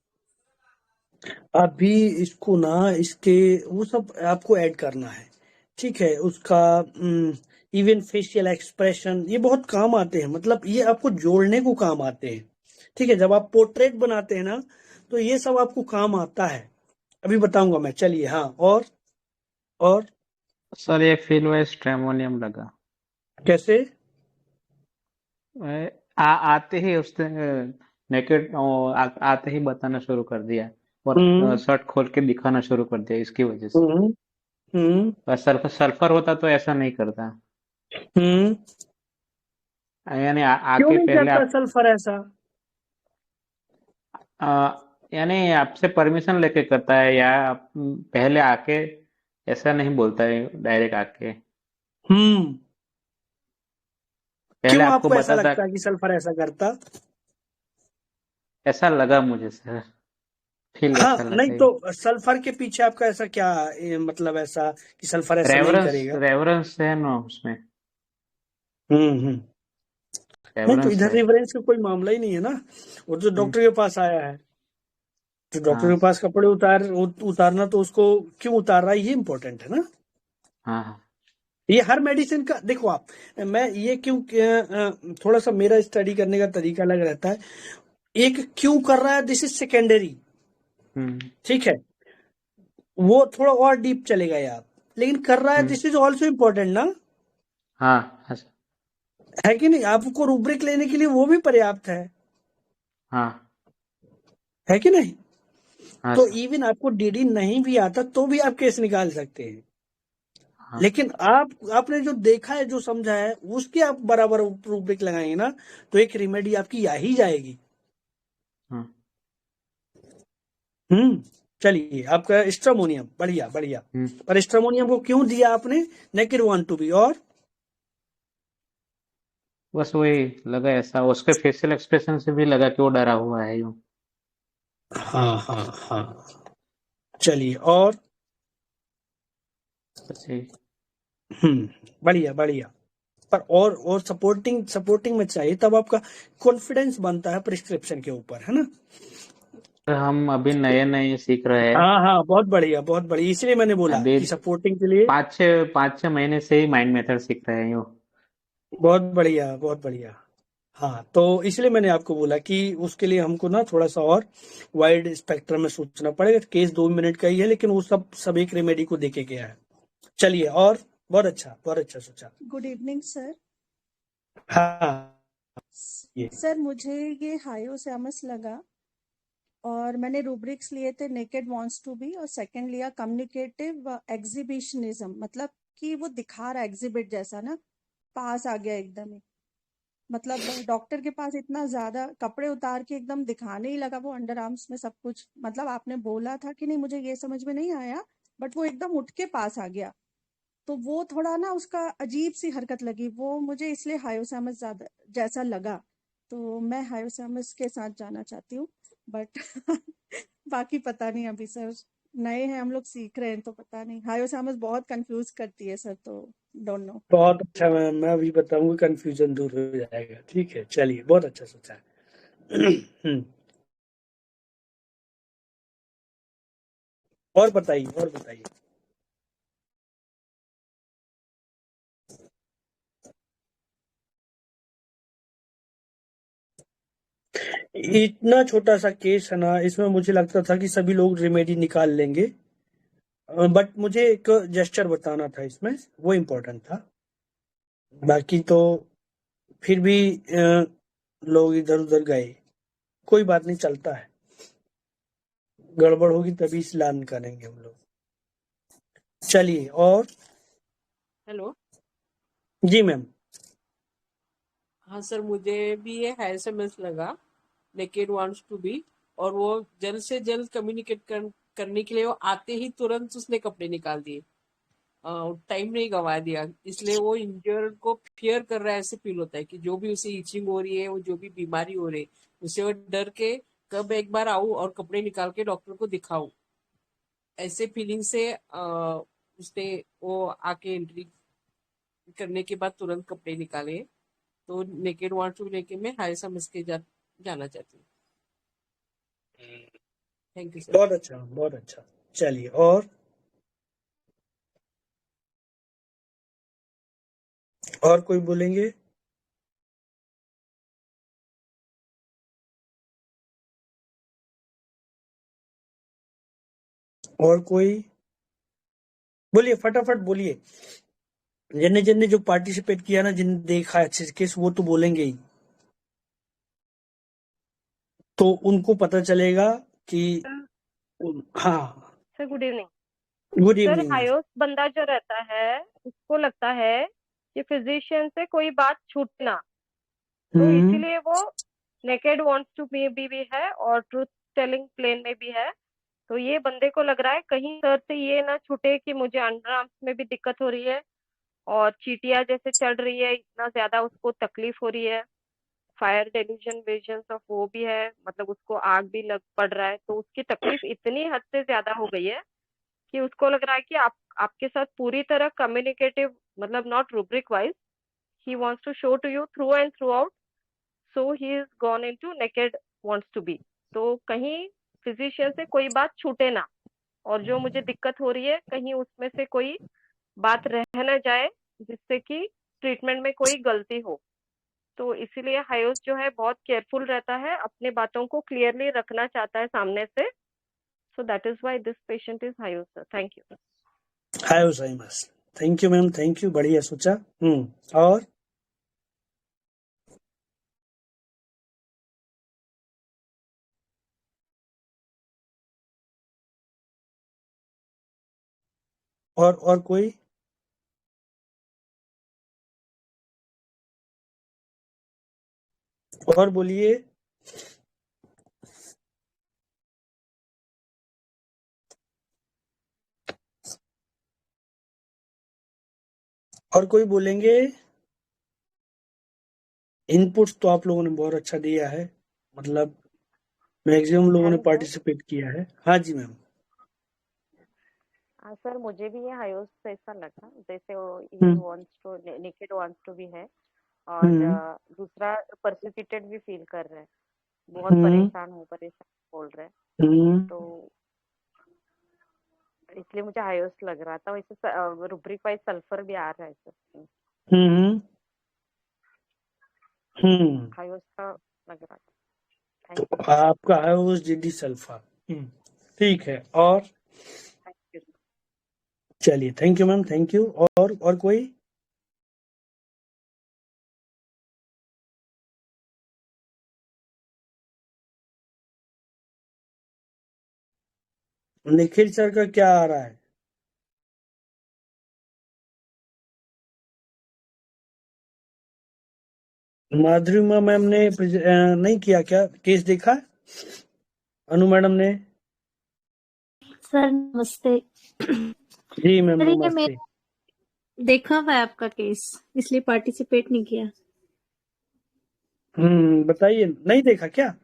अभी इसको ना इसके वो सब आपको ऐड करना है, ठीक है। उसका इवन फेशियल एक्सप्रेशन ये बहुत काम आते हैं, मतलब ये आपको जोड़ने को काम आते हैं, ठीक है। जब आप पोर्ट्रेट बनाते हैं ना तो ये सब आपको काम आता है, अभी बताऊंगा मैं। चलिए, हाँ, और सर ये फील वाइज ट्रेमोनियम लगा। कैसे? आते ही उसने नेकेड आते ही बताना शुरू कर दिया और हम्म शर्ट खोल के दिखाना शुरू कर दिया इसकी वजह से। हम्म हम्म और सल्फर होता तो ऐसा नहीं करता। हम्म यानी क्यों आके नहीं पहले करता आप सल्फर ऐसा? यानी आपसे परमिशन लेके करता है या पहले आके ऐसा नहीं बोलता है डायरेक्ट आके। हम्म पहले क्यों आपको आपको ऐसा बताता, लगता है कि सल्फर ऐसा करता? ऐसा लगा मुझे सर, फील हाँ, ऐसा नहीं लगा ये। तो सल्फर के पीछे आपका ऐसा क्या मतलब ऐसा कि सल्फर ऐसा नहीं करेगा? रेवरेंस है ना उसमें, हम्म। नहीं तो रेवरेंस इधर है। रिफरेंस का कोई मामला ही नहीं है ना, वो तो हम्म, डॉक्टर के पास आया है, तो डॉक्टर हाँ के पास कपड़े उतारना तो उसको क्यों उतार रहा है ये इम्पोर्टेंट है ना। हाँ हाँ। ये हर मेडिसिन का देखो आप, मैं ये क्यों थोड़ा सा मेरा स्टडी करने का तरीका अलग रहता है। एक क्यों कर रहा है दिस इज सेकेंडरी, हम्म ठीक है, वो थोड़ा और डीप चलेगा यार, लेकिन कर रहा है हम्म, दिस इज ऑल्सो इम्पोर्टेंट ना, हाँ हाँ सर, है कि नहीं? आपको रूब्रिक लेने के लिए वो भी पर्याप्त हाँ है कि नहीं? हाँ तो सर, इवन आपको डीडी नहीं भी आता तो भी आप केस निकाल सकते हैं, हाँ लेकिन आपने जो देखा है जो समझा है उसके आप बराबर रूब्रिक लगाएंगे ना, तो एक रेमेडी आपकी आ ही जाएगी। हाँ। चलिए, आपका स्ट्रामोनियम बढ़िया बढ़िया। हम्म, पर स्ट्रामोनियम को क्यों दिया आपने? नेकेड वांट टू बी, और बस वही लगा ऐसा, उसके फेशियल एक्सप्रेशन से भी लगा कि वो डरा हुआ है यूं। हाँ हाँ हाँ, चलिए, और बस यही। बढ़िया बढ़िया। पर और सपोर्टिंग सपोर्टिंग में चाहिए, तब आपका कॉन्फिडेंस बनता है प्रिस्क्रिप्शन के ऊपर, है ना। हम अभी नए नए सीख रहे हैं। हाँ हाँ, बहुत बढ़िया बहुत बढ़िया, इसलिए मैंने बोला अभी कि सपोर्टिंग के लिए। 5-6 महीने से ही माइंड मेथड सीख रहे हैं यूं। बहुत बढ़िया बहुत बढ़िया। हाँ, तो इसलिए मैंने आपको बोला कि उसके लिए हमको ना थोड़ा सा और वाइड स्पेक्ट्रम में सोचना पड़ेगा। केस 2 मिनट का ही है, लेकिन वो सब एक रेमेडी को देके गया है। चलिए, और बहुत अच्छा सोचा। Good evening sir. हाँ, ये सर मुझे ये हायोसैमस लगा और मैंने रूब्रिक्स लिए थे नेकेड वांट्स टू बी और सेकंड लिया कम्युनिकेटिव एग्जीबिशनिज्म, मतलब कि वो दिखा रहा एग्जिबिट जैसा ना, पास आ गया एकदम ही। मतलब डॉक्टर के पास इतना ज्यादा कपड़े उतार के एकदम दिखाने ही लगा वो अंडर आर्म्स में सब कुछ। मतलब आपने बोला था कि नहीं, मुझे ये समझ में नहीं आया, बट वो एकदम उठ के पास आ गया। तो वो थोड़ा ना उसका अजीब सी हरकत लगी वो मुझे, इसलिए हायोसैमस ज्यादा जैसा लगा। तो मैं हायोसैमस के साथ जाना चाहती हूँ, बट बाकी पता नहीं अभी सर, नए हैं हम लोग, सीख रहे हैं, तो पता नहीं। हायोसैमस बहुत कंफ्यूज करती है सर, तो डोंट नो। बहुत अच्छा। मैं अभी बताऊंगा, कंफ्यूजन दूर हो जाएगा, ठीक है। चलिए, बहुत अच्छा सोचा है। और बताइए, और बताइए। इतना छोटा सा केस है ना, इसमें मुझे लगता था कि सभी लोग रेमेडी निकाल लेंगे, बट मुझे एक जेस्चर बताना था इसमें, वो इम्पोर्टेंट था। बाकी तो फिर भी लोग इधर उधर गए, कोई बात नहीं, चलता है। गड़बड़ होगी तभी स्नान करेंगे हम लोग। चलिए, और हेलो। जी मैम। हाँ सर, मुझे भी ये एसएमएस लगा नेकेड वांट्स टू बी, और वो जल्द से जल्द कम्युनिकेट करने के लिए वो आते ही तुरंत उसने कपड़े निकाल दिए, टाइम नहीं गंवा दिया। इसलिए वो इंजर्ड को फियर कर रहा है, ऐसे फील होता है कि जो भी उसे इचिंग हो रही है, वो जो भी बीमारी हो रही है, उसे वो डर के कब एक बार आऊं और कपड़े निकाल के डॉक्टर को दिखाऊं, ऐसे फीलिंग से उसने वो आके एंट्री करने के बाद तुरंत कपड़े निकाले। तो नेकेड वांट्स टू बी लेके मैं हायर समझ के जाना चाहती हूँ। Thank you sir. बहुत अच्छा, बहुत अच्छा। चलिए, और कोई बोलेंगे? और कोई बोलिए, फटाफट बोलिए। जिनने जो पार्टिसिपेट किया ना, जिन देखा अच्छे से केस, वो तो बोलेंगे ही, तो उनको पता चलेगा कि हाँ। Sir good evening. Good sir evening. हायोस बंदा जो रहता है उसको लगता है कि फिजिशियन से कोई बात छूटना, तो इसीलिए वो नेकेड वांट्स टू भी है और ट्रूथ टेलिंग प्लेन में भी है। तो ये बंदे को लग रहा है कहीं सर से ये ना छूटे कि मुझे अंडर आर्म्स में भी दिक्कत हो रही है और चीटियां जैसे चढ़ रही है, इतना ज्यादा उसको तकलीफ हो रही है, फायर डेल्यूजन विजन्स ऑफ वो भी है, मतलब उसको आग भी लग पड़ रहा है। तो उसकी तकलीफ इतनी हद से ज्यादा हो गई है कि उसको लग रहा है कि आपके साथ पूरी तरह कम्युनिकेटिव, मतलब not rubric wise, he wants to show to you through and through out, so he is gone into naked wants to be. तो कहीं फिजिशियन से कोई बात छूटे ना, और जो मुझे दिक्कत हो रही है कहीं उसमें से कोई बात रह ना जाए जिससे कि ट्रीटमेंट में कोई गलती हो। तो इसीलिए हायोस जो है बहुत केयरफुल रहता है, अपने बातों को क्लियरली रखना चाहता है सामने से। So that is why this patient is हायोस sir. Thank you. Hyoscyamus. Thank you ma'am, thank you, बढ़िया सोचा। और कोई? और बोलिए। और कोई बोलेंगे? इनपुट्स तो आप लोगों ने बहुत अच्छा दिया है, मतलब मैक्सिमम लोगों ने हेलो सर। पार्टिसिपेट किया है। हाँ जी मैम। सर मुझे भी ये हायोस से ऐसा लगा जैसे वो ही wants to naked wants to भी है, और दूसरा परसिक्यूटेड भी फील कर रहा है, बहुत परेशान बोल रहे हैं। तो इसलिए मुझे हायोस लग रहा था। वैसे रूब्रिक वाइज सल्फर भी आ रहा है सर। हायोस का लग रहा था। तो आपका हायोस जीडी सल्फा, ठीक है। और थैंक यू। चलिए, thank you ma'am, thank you. और कोई? निखिल सर का क्या आ रहा है? माधुरिमा मैम ने नहीं किया क्या? केस देखा अनु मैडम ने? सर नमस्ते। जी मैम सर ये नमस्ते। मैं देखा हुआ है आपका केस, इसलिए पार्टिसिपेट नहीं किया। बताइए, नहीं देखा क्या?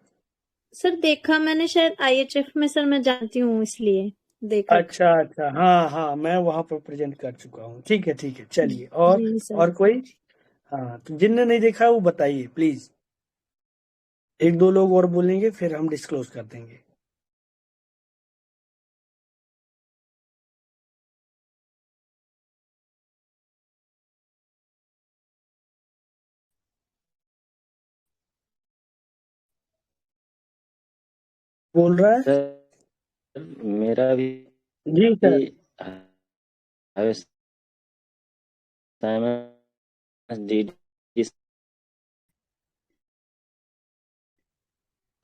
सर देखा मैंने शायद IHF में, सर मैं जानती हूँ इसलिए देखा। अच्छा, हाँ, मैं वहां पर प्रेजेंट कर चुका हूँ। ठीक है, चलिए। जी सर। और कोई? हाँ, तो जिनने नहीं देखा वो बताइए प्लीज। एक दो लोग और बोलेंगे, फिर हम डिस्क्लोज कर देंगे। बोल रहा है? सर मेरा भी जी सर।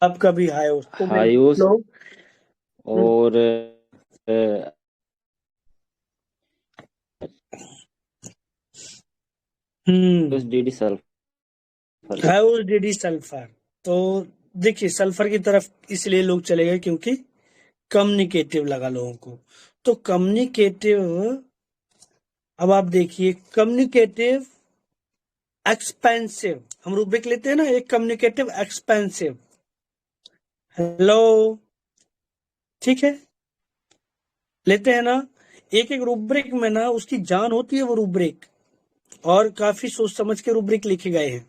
आपका भी हायोस तो हायोस लोग और डीडी सल्फर। हायोस DD sulphur. तो देखिए, सल्फर की तरफ इसलिए लोग चले गए क्योंकि कम्युनिकेटिव लगा लोगों को। तो कम्युनिकेटिव, अब आप देखिए, कम्युनिकेटिव एक्सपेंसिव, हम रूब्रिक लेते हैं ना, एक कम्युनिकेटिव एक्सपेंसिव। हेलो, ठीक है, लेते हैं ना। एक एक रूब्रिक में ना उसकी जान होती है वो रूब्रिक, और काफी सोच समझ के रूब्रिक लिखे गए हैं।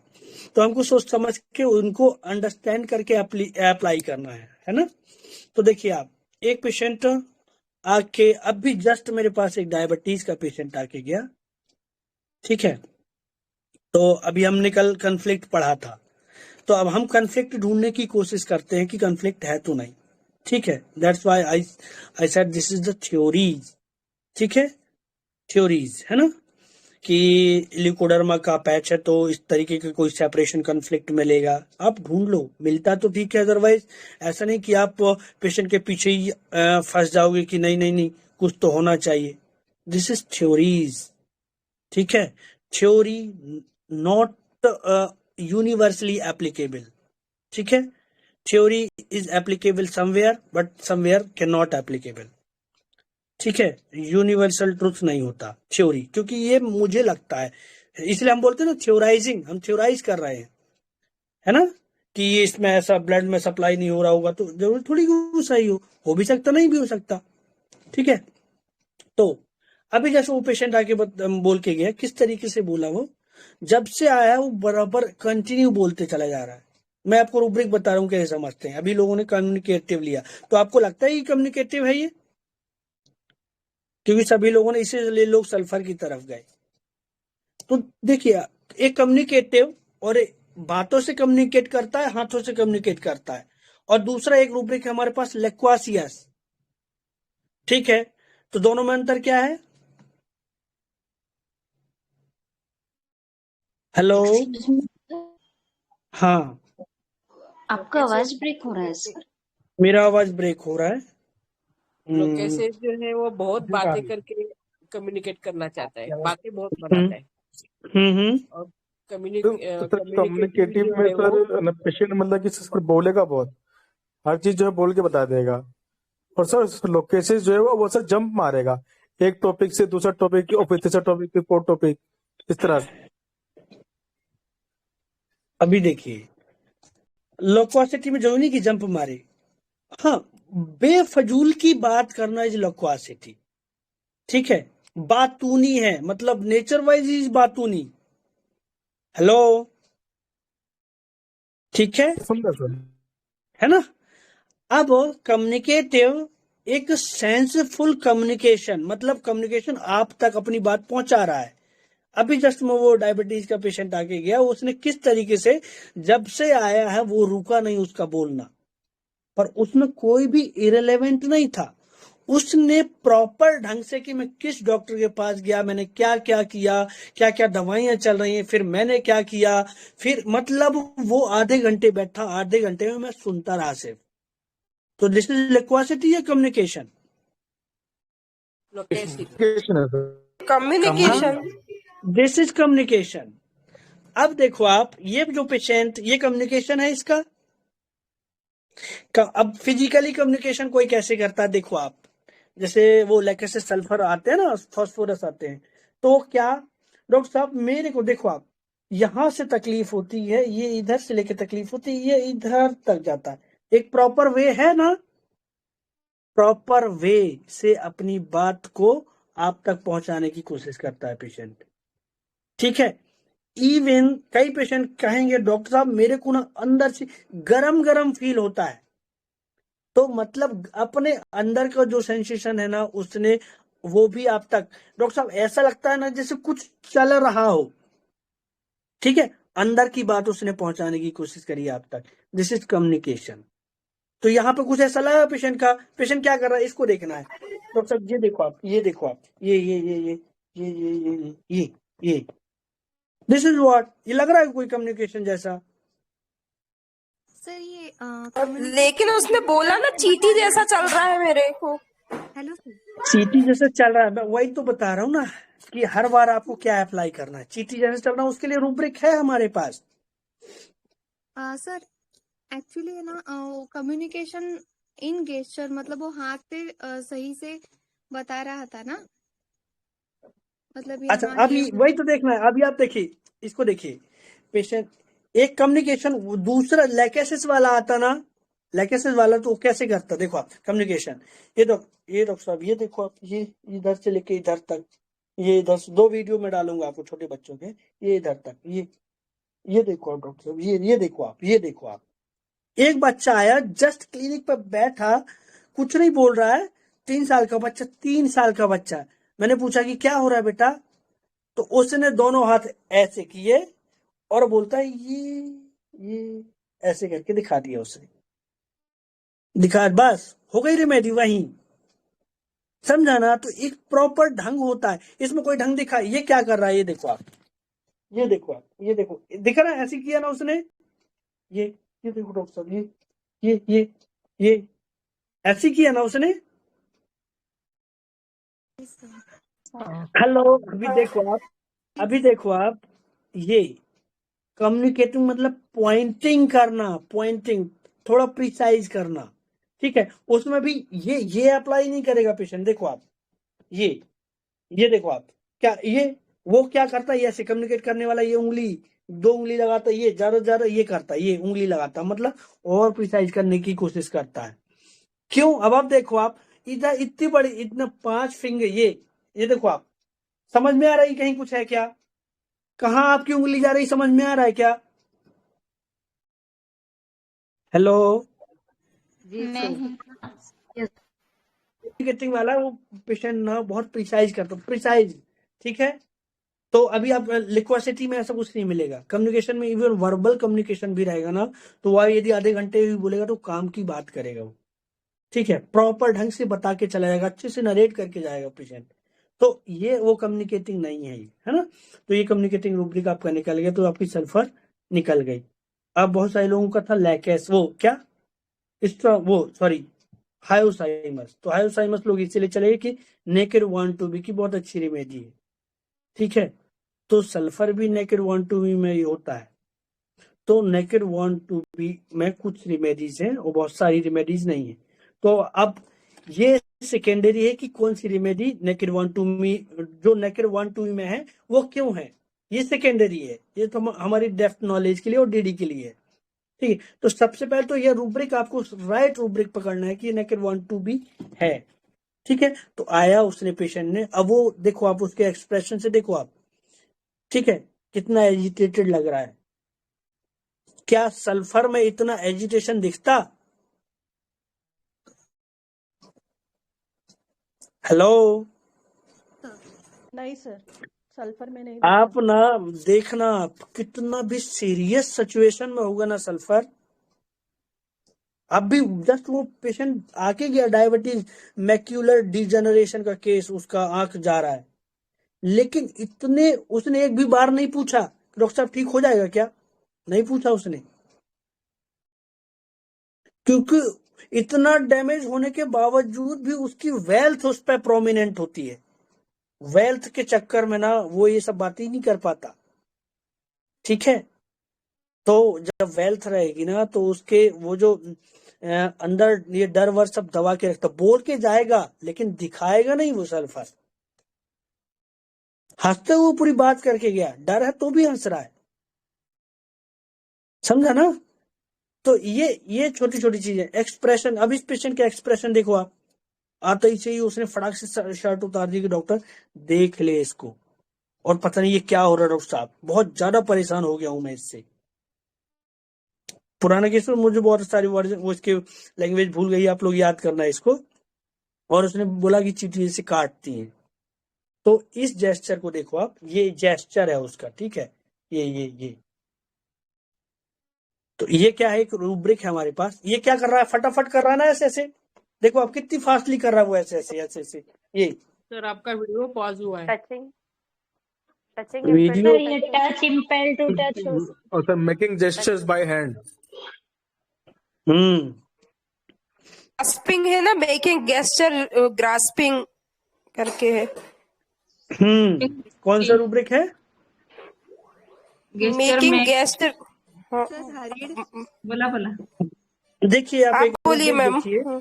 तो हमको सोच समझ के उनको अंडरस्टैंड करके अप्लाई करना है ना। तो देखिए आप, एक पेशेंट आके, अभी जस्ट मेरे पास एक डायबिटीज का पेशेंट आके गया, ठीक है। तो अभी हमने कल कन्फ्लिक्ट पढ़ा था, तो अब हम कन्फ्लिक्ट ढूंढने की कोशिश करते हैं कि कन्फ्लिक्ट है तो नहीं, ठीक है। That's why I said this is the theories, ठीक है, थ्योरीज है ना, कि लिकोडर्मा का पैच है तो इस तरीके के कोई सेपरेशन कन्फ्लिक्ट मिलेगा, आप ढूंढ लो, मिलता तो ठीक है, अदरवाइज ऐसा नहीं कि आप पेशेंट के पीछे ही फंस जाओगे कि नहीं नहीं नहीं कुछ तो होना चाहिए। दिस इज थ्योरीज, ठीक है, थ्योरी नॉट यूनिवर्सली एप्लीकेबल, ठीक है। Theory is applicable somewhere but somewhere can not applicable, ठीक है। यूनिवर्सल ट्रुथ नहीं होता थ्योरी, क्योंकि ये मुझे लगता है, इसलिए हम बोलते हैं ना थ्योराइजिंग, हम थ्योराइज कर रहे हैं, है ना, कि ये इसमें ऐसा ब्लड में सप्लाई नहीं हो रहा होगा तो जरूर थोड़ी वो सही हो भी सकता, नहीं भी हो सकता, ठीक है। तो अभी जैसे वो पेशेंट आके बोल के गया, किस तरीके से बोला, वो जब से आया वो बराबर कंटिन्यू बोलते चला जा रहा है। मैं आपको रूब्रिक बता रहा हूँ कैसे समझते हैं। अभी लोगों ने कम्युनिकेटिव लिया, तो आपको लगता है ये कम्युनिकेटिव है ये, क्योंकि सभी लोगों ने इसीलिए लोग सल्फर की तरफ गए। तो देखिए, एक कम्युनिकेटिव और बातों से कम्युनिकेट करता है, हाथों से कम्युनिकेट करता है, और दूसरा एक रूब्रिक है हमारे पास लेक्वासियस, ठीक है। तो दोनों में अंतर क्या है? हेलो, हाँ, आपका आवाज ब्रेक हो रहा है सर। मेरा आवाज ब्रेक हो रहा है। लोकेसेस जो है वो बहुत बातें करके कम्युनिकेट करना चाहता है, बातें बहुत बनाता है, और कम्युनिकेटिव जो में है वो सर पेशेंट मतलब कि सर बोलेगा बहुत, हर चीज जो है बोल के बता देगा। और सर लोकेसेस जो है वो सर जंप मारेगा, एक टॉपिक से दूसरा टॉपिक और फिर तीसरा टॉपिक फिर फोर्थ टॉपिक, इस तरह से। अभी देखिए, लोक्वासिटी में जरूरी नहीं कि जंप मारे, हाँ, बेफजूल की बात करना इज लोक्वासिटी, ठीक है। बातूनी है, मतलब नेचर वाइज इज बातूनी, हेलो, ठीक है, समझा सर, है ना। अब कम्युनिकेटिव एक सेंसफुल कम्युनिकेशन, मतलब कम्युनिकेशन आप तक अपनी बात पहुंचा रहा है। अभी जस्ट में वो डायबिटीज का पेशेंट आके गया, उसने किस तरीके से जब से आया है वो रुका नहीं उसका बोलना, पर उसमें कोई भी इरेलेवेंट नहीं था। उसने प्रॉपर ढंग से कि मैं किस डॉक्टर के पास गया, मैंने क्या क्या किया, क्या क्या दवाइयां चल रही हैं, फिर मैंने क्या किया, फिर मतलब वो आधे घंटे बैठा, आधे घंटे में मैं सुनता रहा सिर्फ। तो दिस इज लिक्वासिटी या communication? Communication, this is communication. अब देखो आप, ये जो पेशेंट, ये कम्युनिकेशन है इसका। अब फिजिकली कम्युनिकेशन कोई कैसे करता है, देखो आप, जैसे वो लैक्टेस सल्फर आते हैं ना, फास्फोरस आते हैं, तो क्या डॉक्टर साहब मेरे को देखो आप, यहां से तकलीफ होती है, ये इधर से लेके तकलीफ होती है, ये इधर तक जाता है, एक प्रॉपर वे है ना, प्रॉपर वे से अपनी बात को आप तक पहुंचाने की कोशिश करता है पेशेंट, ठीक है। इवन कई पेशेंट कहेंगे डॉक्टर साहब मेरे को ना अंदर से गरम गरम फील होता है, तो मतलब अपने अंदर का जो सेंसेशन है ना, उसने वो भी आप तक, डॉक्टर साहब ऐसा लगता है ना जैसे कुछ चल रहा हो, ठीक है, अंदर की बात उसने पहुंचाने की कोशिश करी आप तक, दिस इज कम्युनिकेशन। तो यहाँ पे कुछ ऐसा लगा पेशेंट का, पेशेंट क्या कर रहा है इसको देखना है, डॉक्टर साहब ये देखो आप, ये देखो आप, ये दिस इज व्हाट, ये लग रहा है कोई कम्युनिकेशन जैसा। सर ये लेकिन उसने बोला ना चीटी जैसा चल रहा है मेरे को। हेलो सर, चीटी जैसे चल रहा है, मैं वही तो बता रहा हूँ ना कि हर बार आपको क्या अप्लाई करना है। चीटी जैसे चल रहा है उसके लिए रूब्रिक है हमारे पास। सर एक्चुअली है ना, कम्युनिकेशन इन गेस्चर, मतलब वो हाथ से सही से बता रहा था ना, मतलब अच्छा, यहाँ अभी वही तो देखना है। अभी आप देखिए, इसको देखिए, पेशेंट एक कम्युनिकेशन, दूसरा लैकेसिस वाला आता ना, लैकेसिस वाला तो कैसे करता, देखो आप कम्युनिकेशन, ये डॉक्टर साहब ये देखो आप, ये इधर से लेके इधर तक, ये इधर से, 2 वीडियो में डालूंगा आपको छोटे बच्चों के, ये इधर तक, ये ये देखो आप डॉक्टर साहब, ये देखो आप, ये देखो आप, एक बच्चा आया जस्ट क्लिनिक पर बैठा, कुछ नहीं बोल रहा है, 3 साल का बच्चा, 3 साल का बच्चा। मैंने पूछा कि क्या हो रहा है बेटा, तो उसने दोनों हाथ ऐसे किए और बोलता है ये ऐसे करके दिखा दिया उसने, दिखा, बस हो गई रेमेडी वहीं। समझा ना? तो एक प्रॉपर ढंग होता है, इसमें कोई ढंग दिखा, ये क्या कर रहा है, ये देखो आप, ये देखो आप, ये देखो, दिख रहा है ऐसे किया ना उसने, ये देखो डॉक्टर साहब, ये ऐसे किया ना उसने। हेलो, अभी देखो आप, ये कम्युनिकेटिंग मतलब पॉइंटिंग करना, पॉइंटिंग थोड़ा प्रिसाइज करना, ठीक है। उसमें भी ये अप्लाई नहीं करेगा पेशेंट। देखो आप, ये देखो आप, क्या ये वो क्या करता है, ऐसे कम्युनिकेट करने वाला, ये उंगली, 2 उंगली लगाता है, ये ज्यादा ये करता है, ये उंगली लगाता है, मतलब और प्रिसाइज करने की कोशिश करता है। क्यों? अब आप देखो आप, इधर इतनी बड़ी, इतना 5 फिंगर, ये देखो आप, समझ में आ रहा है कहीं कुछ है क्या? कहाँ आपकी उंगली जा रही, समझ में आ रहा है क्या? हेलो, नहीं। कम्युनिकेटिंग वाला वो पेशेंट ना बहुत प्रिसाइज करता, प्रिसाइज, ठीक है। तो अभी आप लिक्विसिटी में ऐसा कुछ नहीं मिलेगा। कम्युनिकेशन में इवन वर्बल कम्युनिकेशन भी रहेगा ना, तो वह यदि आधे घंटे भी बोलेगा तो काम की बात करेगा वो, ठीक है, प्रॉपर ढंग से बता के चला जाएगा, अच्छे से नरेट करके जाएगा पेशेंट। तो ये वो कम्युनिकेटिंग नहीं है ना। तो ये कम्युनिकेटिंग रूब्रिक आपका निकल गया, तो आपकी सल्फर निकल गई। अब बहुत सारे लोगों का था लैकेस, वो क्या, सॉरी, हायोसाइमस। तो हायोसाइमस लोग इसलिए चले कि नेकेड 1,2-B की बहुत अच्छी रेमेडी है, ठीक है। तो सल्फर भी नेकेड 1,2-B में ही होता है। तो नेकेड 1,2-B में कुछ रेमेडीज हैं और बहुत सारी रेमेडीज नहीं है। तो अब ये सेकेंडरी है कि कौन सी रेमेडी नेकेड 1,2-B, जो नेकेड 1,2-B में है वो क्यों है, ये सेकेंडरी है। ये तो हमारी डेप्थ नॉलेज के लिए और डीडी के लिए है, ठीक है। तो सबसे पहले तो ये रूब्रिक आपको राइट रूब्रिक पकड़ना है कि ये नेकेड 1,2-B है, ठीक है। तो आया उसने पेशेंट ने, अब वो देखो आप उसके एक्सप्रेशन से देखो आप, ठीक है, कितना एजिटेटेड लग रहा है। क्या सल्फर में इतना एजिटेशन दिखता? हेलो, नहीं सर, सल्फर में नहीं आप दिखता। ना देखना, आप कितना भी सीरियस सिचुएशन में होगा ना सल्फर, अब भी जस्ट वो पेशेंट आके गया, डायबिटीज मैक्यूलर डिजेनरेशन का केस, उसका आंख जा रहा है, लेकिन इतने उसने एक भी बार नहीं पूछा डॉक्टर साहब ठीक हो जाएगा क्या, नहीं पूछा उसने, क्योंकि इतना डैमेज होने के बावजूद भी उसकी वेल्थ उस पर प्रोमिनेंट होती है। वेल्थ के चक्कर में ना वो ये सब बातें ही नहीं कर पाता, ठीक है। तो जब वेल्थ रहेगी ना, तो उसके वो जो अंदर ये डर वर सब दबा के रखता, बोल के जाएगा लेकिन दिखाएगा नहीं वो सल्फर। हंसते हुए पूरी बात करके गया, डर है तो भी हंस रहा है, समझा ना। तो ये छोटी छोटी चीजें, एक्सप्रेशन, अब इस पेशेंट का एक्सप्रेशन देखो आप, आते ही से ही उसने फटाक से शर्ट उतार दी कि डॉक्टर देख ले इसको, और पता नहीं ये क्या हो रहा है डॉक्टर साहब, बहुत ज्यादा परेशान हो गया हूं मैं इससे। पुराने केस में मुझे बहुत सारी वर्जन, वो इसके लैंग्वेज भूल गई, आप लोग याद करना है इसको। और उसने बोला कि चींटी से काटती है। तो इस जेस्चर को देखो आप, ये जेस्चर है उसका, ठीक है, ये तो ये क्या है, एक रूब्रिक है हमारे पास। ये क्या कर रहा है, फटाफट कर रहा है ना ऐसे ऐसे, देखो आप कितनी फास्टली कर रहा है वो, ऐसे ऐसे। ये सर आपका वीडियो पॉज हुआ है। टचिंग वीडियो, सर ये टच इम्पेल टू टच हो और sir making gestures by hand. Grasping है ना, मेकिंग गेस्चर, ग्रास्पिंग करके है। कौन सा रूब्रिक है? Making gesture. बोला देखिए आप एक बोलिए रूब्रिक मैम। देखिए,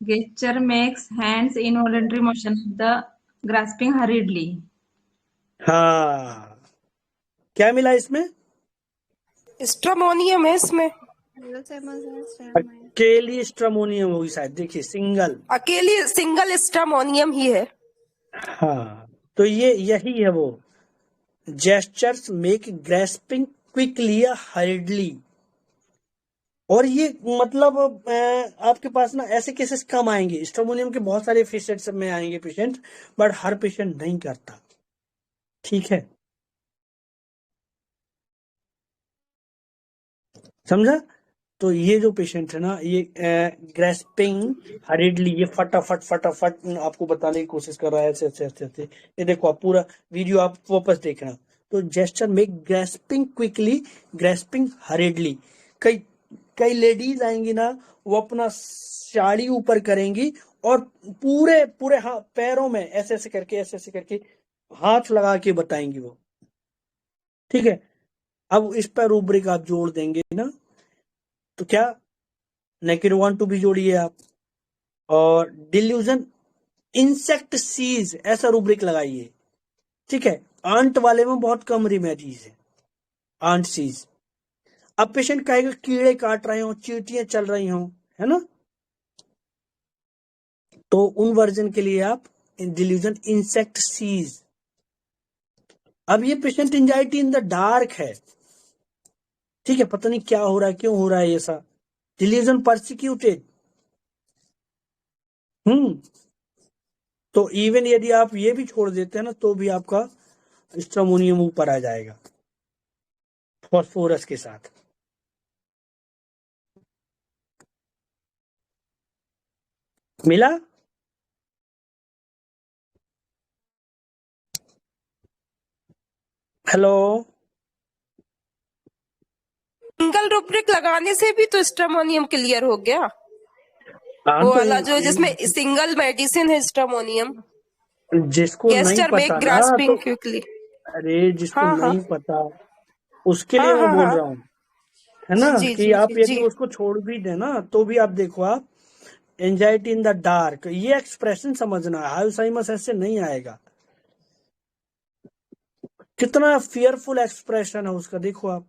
gesture makes hands involuntary motion of the grasping hurriedly. हाँ, क्या मिला इसमें? स्ट्रमोनियम है इसमें, अकेली स्ट्रमोनियम होगी शायद, देखिए सिंगल, अकेली सिंगल स्ट्रमोनियम ही है। हाँ। तो ये यही है वो, जेस्चर्स मेक ग्रेस्पिंग क्विकली या हर्डली। और ये मतलब आपके पास ना ऐसे केसेस कम आएंगे, स्ट्रोमोनियम के बहुत सारे फीचर्स में आएंगे पेशेंट, बट हर पेशेंट नहीं करता, ठीक है, समझा। तो ये जो पेशेंट है ना, ये ग्रेस्पिंग हरिडली, ये फटाफट फटाफट आपको बताने की कोशिश कर रहा है ऐसे ऐसे ऐसे ऐसे। ये देखो आप पूरा वीडियो आप वापस देखना। तो gesture make grasping quickly, grasping हरिडली। कई कई लेडीज आएंगी ना, वो अपना साड़ी ऊपर करेंगी और पूरे पूरे पैरों में ऐसे ऐसे करके हाथ लगा के बताएंगी वो, ठीक है। अब इस पर रूब्रिक आप जोड़ देंगे ना, तो क्या नेकेड वांट टू भी जोड़िए आप, और डिल्यूजन इंसेक्ट सीज ऐसा रूब्रिक लगाइए, ठीक है। आंट वाले में बहुत कम रिमेडीज है, आंट सीज। अब पेशेंट कहेगा कीड़े काट रहे हो, चींटियां चल रही हो, है ना, तो उन वर्जन के लिए आप डिल्यूजन इंसेक्ट सीज। अब ये patient anxiety in the dark है, ठीक है, पता नहीं क्या हो रहा है, क्यों हो रहा है ऐसा। डिल्यूजन परसिक्यूटेड, तो इवन यदि आप ये भी छोड़ देते हैं ना, तो भी आपका स्ट्रोमोनियम ऊपर आ जाएगा फॉस्फोरस के साथ। मिला? हेलो, सिंगल रूब्रिक लगाने से भी तो स्ट्रोमोनियम क्लियर हो गया, हाँ, वो तो वाला जो जिसमें सिंगल मेडिसिन है स्ट्रोमोनियम। जिसको नहीं गेस्टर मेक पता ना, ग्रास्पिंग तो क्विकली। अरे जिसको हाँ हाँ नहीं पता उसके लिए हाँ मैं हाँ बोल हाँ रहा हूँ, है ना, जी कि जी आप जी यदि जी। उसको छोड़ भी देना तो भी आप देखो, आप एंजाइटी इन द डार्क, ये एक्सप्रेशन समझना है, अल्जाइमर ऐसे नहीं आएगा। कितना फियरफुल एक्सप्रेशन है उसका, देखो आप,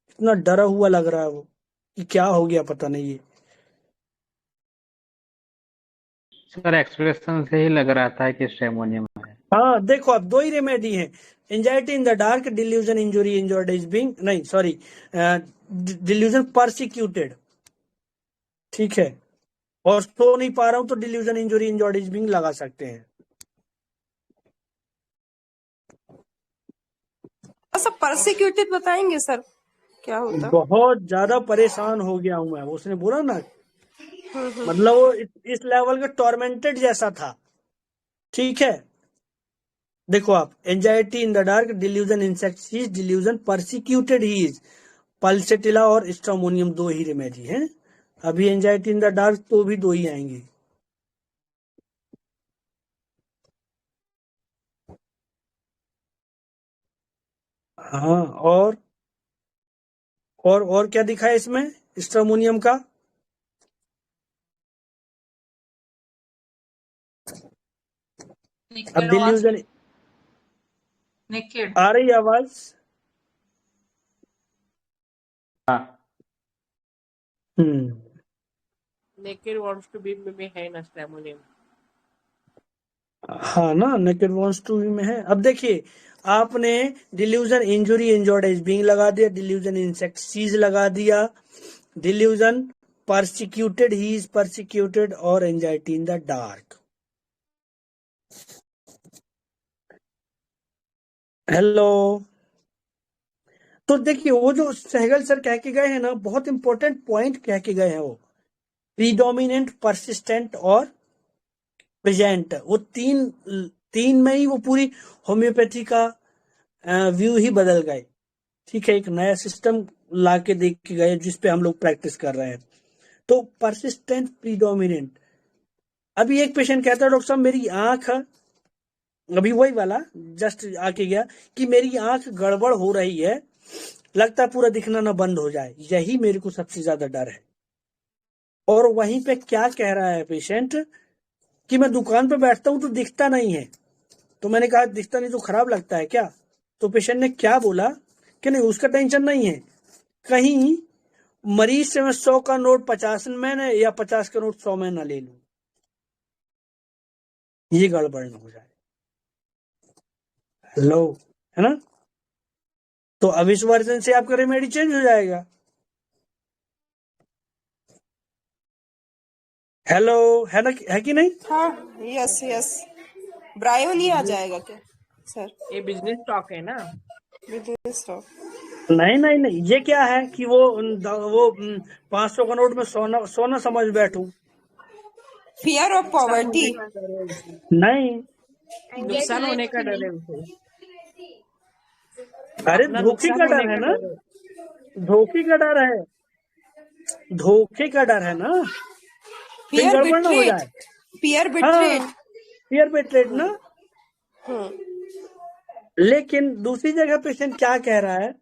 कितना डरा हुआ लग रहा है वो, कि क्या हो गया पता नहीं है। सर एक्सप्रेशन से ही लग रहा था कि स्ट्रेमोनियम है। हाँ देखो, अब दो ही रेमेडी है, anxiety in the dark, delusion injury injured is being, नहीं सॉरी, डिल्यूजन परसिक्यूटेड, ठीक है, और सो नहीं पा रहा हूं तो delusion injury injured is being लगा सकते हैं। सब परसिक्यूटेड बताएंगे सर क्या होता? बहुत ज्यादा परेशान हो गया हूं मैं, उसने बोला ना, मतलब वो इस लेवल का टॉर्मेंटेड जैसा था, ठीक है। देखो आप, anxiety in the dark, delusion insect, delusion persecuted he is, pulsatilla और स्ट्रोमोनियम दो ही रेमेडी हैं। अभी एंजाइटी इन द डार्क तो भी दो ही आएंगी। हाँ, और क्या दिखा है इसमें स्ट्रोमोनियम का? अब डिल्यूजन नेकेड आ रही है आवाज? हाँ, नेकेड वांट्स टू बी में है ना स्ट्रेमोनियम। हाँ ना, नेकेड वांट्स टू बी में है। अब देखिए, आपने delusion injury injured is being लगा दिया, डिल्यूजन इंसेक्ट सीज लगा दिया, delusion persecuted he is persecuted, और anxiety in the dark. Hello, तो देखिए वो जो सहगल सर कह के गए हैं ना, बहुत इंपॉर्टेंट पॉइंट कह के गए हैं वो, प्रीडोमिनेंट, परसिस्टेंट और प्रेजेंट, वो तीन में ही वो पूरी होम्योपैथी का व्यू ही बदल गए, ठीक है। एक नया सिस्टम ला के देख के गए जिसपे हम लोग प्रैक्टिस कर रहे हैं। तो परसिस्टेंट, प्रीडोमिनेंट। अभी एक पेशेंट कहता है, डॉक्टर साहब मेरी आंख, अभी वही वाला जस्ट आके गया, कि मेरी आंख गड़बड़ हो रही है, लगता है पूरा दिखना ना बंद हो जाए, यही मेरे को सबसे ज्यादा डर है। और वहीं पे क्या कह रहा है पेशेंट, कि मैं दुकान पे बैठता हूं तो दिखता नहीं है। तो मैंने कहा दिखता नहीं तो खराब लगता है क्या? तो पेशेंट ने क्या बोला कि नहीं उसका टेंशन नहीं है, कहीं मरीज से मैं 100 का नोट 50 में न, या 50 का नोट 100 में ना ले लूं, ये गड़बड़ न हो जाए। हेलो, है ना। तो अब इस वर्जन से आपका रेमेडी चेंज हो जाएगा। हेलो, है ना, है कि नहीं? हाँ, यस यस, ब्रायो नहीं आ जाएगा क्या सर? ये बिजनेस टॉक है ना। बिजनेस टॉक नहीं नहीं नहीं, ये क्या है कि वो 500 का नोट में सोना सोना समझ बैठूं। फियर ऑफ पॉवर्टी होने का डर है उसे, नहीं, नुकसान होने का डर है उसे, अरे अपना धोखे नुकसान का होने डर है का ना, डर है। धोखे का डर है, धोखे का डर है ना, कहीं फियर गड़बड़ ना हो बिट्रेट, जाए। फियर हाँ, बिट्रेट। फियर बिट्रेट ना। हम्म लेकिन दूसरी जगह पेशेंट क्या कह रहा है,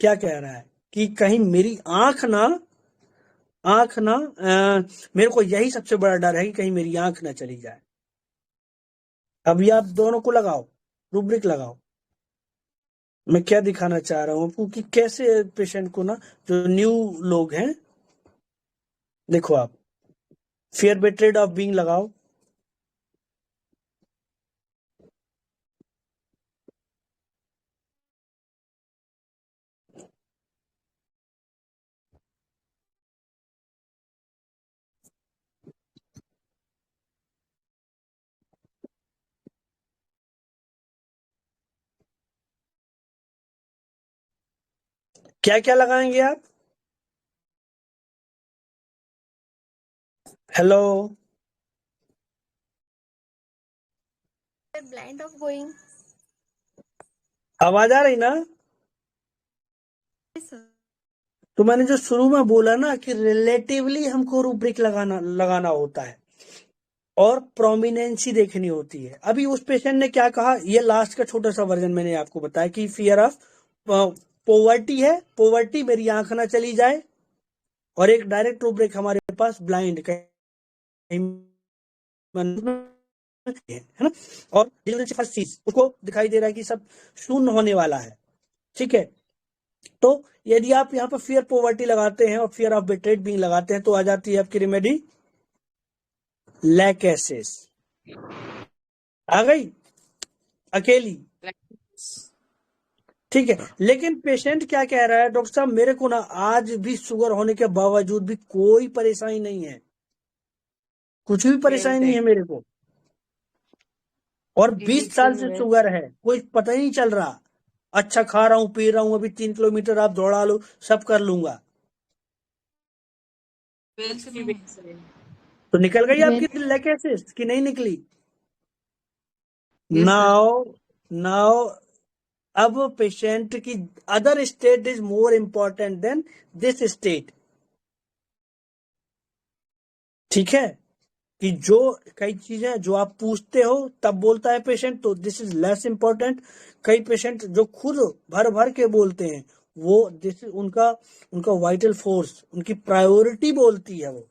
क्या कह रहा है कि कहीं मेरी आंख ना मेरे को यही सबसे बड़ा डर है कि कहीं मेरी आंख ना चली जाए। अभी आप दोनों को लगाओ, रूब्रिक लगाओ। मैं क्या दिखाना चाह रहा हूँ आपको कि कैसे पेशेंट को ना, जो न्यू लोग हैं, देखो आप फियर बिट्रेड ऑफ बीइंग लगाओ। क्या क्या लगाएंगे आप? Hello, blind of going. आवाज आ रही ना? तो मैंने जो शुरू में बोला ना कि रिलेटिवली हमको रूब्रिक लगाना होता है और प्रोमिनेंसी देखनी होती है। अभी उस पेशेंट ने क्या कहा, ये लास्ट का छोटा सा वर्जन मैंने आपको बताया कि फियर ऑफ पॉवर्टी है, पॉवर्टी मेरी आंख ना चली जाए, और एक डायरेक्ट रूब्रिक हमारे पास ब्लाइंड का है ना। और फर्स्ट चीज उसको दिखाई दे रहा है कि सब शून्य होने वाला है, ठीक है। तो यदि आप यहाँ पर फियर पॉवर्टी लगाते हैं और फियर ऑफ बिट्रेट बीइंग लगाते हैं तो आ जाती है आपकी रेमेडी लैकेसिस। आ गई अकेली, ठीक है। लेकिन पेशेंट क्या कह रहा है, डॉक्टर साहब मेरे को ना आज भी शुगर होने के बावजूद भी कोई परेशानी नहीं है, कुछ भी परेशानी नहीं है मेरे को, और 20 साल से शुगर है, कोई पता ही नहीं चल रहा, अच्छा खा रहा हूं, पी रहा हूं, अभी 3 किलोमीटर आप दौड़ा लो, सब कर लूंगा। तो निकल गई आपकी लैकेसिस कि नहीं निकली? नाउ अब पेशेंट की other state is more important than this state, ठीक है। कि जो कई चीजें जो आप पूछते हो तब बोलता है पेशेंट, तो दिस इज लेस इंपॉर्टेंट। कई पेशेंट जो खुद भर भर के बोलते हैं, वो दिस उनका वाइटल फोर्स, उनकी प्रायोरिटी बोलती है वो,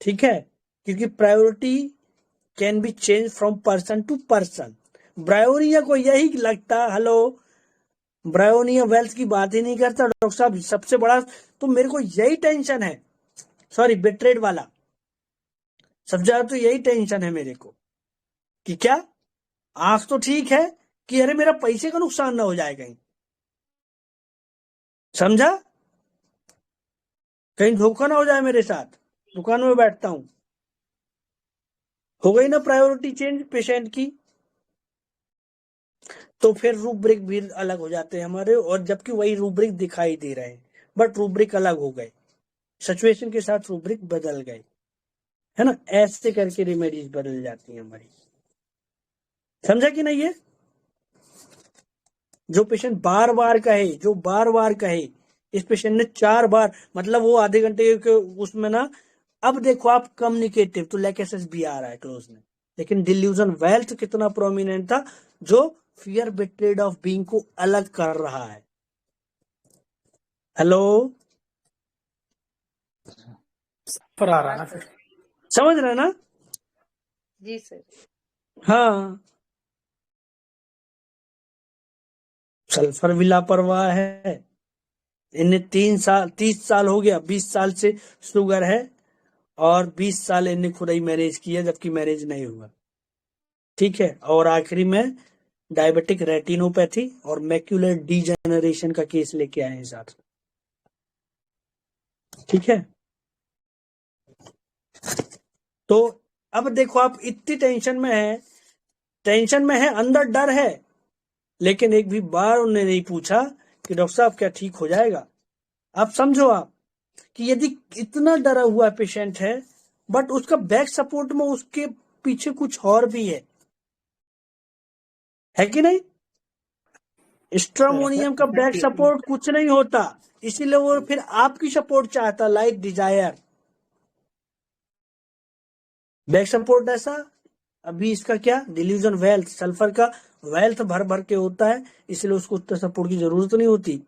ठीक है। क्योंकि priority can be change from person to person. Bryonia को यही लगता, हेलो, ब्रायोनिया वेल्थ की बात ही नहीं करता डॉक्टर साहब, सबसे बड़ा तो मेरे को यही टेंशन है, सॉरी बिट्रेड वाला, सबसे ज्यादा तो यही टेंशन है मेरे को कि क्या आंख तो ठीक है कि अरे मेरा पैसे का नुकसान ना हो जाए कहीं, समझा, कहीं धोखा ना हो जाए मेरे साथ, दुकान में बैठता हूं। हो गई ना प्रायोरिटी चेंज पेशेंट की। तो फिर रूब्रिक भी अलग हो जाते हैं हमारे, और जबकि वही रूब्रिक दिखाई दे रहे हैं बट रूब्रिक अलग हो गए, सिचुएशन के साथ रूब्रिक बदल गए, है ना। ऐसे करके रेमेडीज बदल जाती हैं हमारी, समझा कि नहीं? ये जो पेशेंट बार बार कहे, इस पेशेंट ने 4 बार, मतलब वो आधे घंटे के उसमें ना, अब देखो आप कम्युनिकेटिव तो लैकेसिस भी आ रहा है क्लोज में, लेकिन डिल्यूजन वेल्थ कितना प्रोमिनेंट था, जो फियर बिट्रेड ऑफ बीइंग को अलग कर रहा है। हेलो, पर आ रहा ना फिर, समझ रहे ना? जी सर। हाँ, सल्फर भी लापरवाह है, इन्हें 30 साल हो गया, 20 साल से शुगर है, और 20 साल इन्हें खुद ही मैनेज किया जबकि मैनेज नहीं हुआ, ठीक है। और आखिरी में डायबिटिक रेटिनोपैथी और मैक्यूलर डीजेनरेशन का केस लेके आए हैं साथ। ठीक है, तो अब देखो आप इतनी टेंशन में है, अंदर डर है, लेकिन एक भी बार उन्होंने नहीं पूछा कि डॉक्टर साहब क्या ठीक हो जाएगा। आप समझो आप कि यदि इतना डरा हुआ पेशेंट है, बट उसका बैक सपोर्ट में उसके पीछे कुछ और भी है कि नहीं? स्ट्रोमोनियम का बैक सपोर्ट कुछ नहीं होता, इसीलिए वो फिर आपकी सपोर्ट चाहता, लाइक डिजायर। बैक सपोर्ट ऐसा, अभी इसका क्या डिल्यूजन वेल्थ, सल्फर का वेल्थ भर भर के होता है, इसलिए उसको उतना सपोर्ट की जरूरत नहीं होती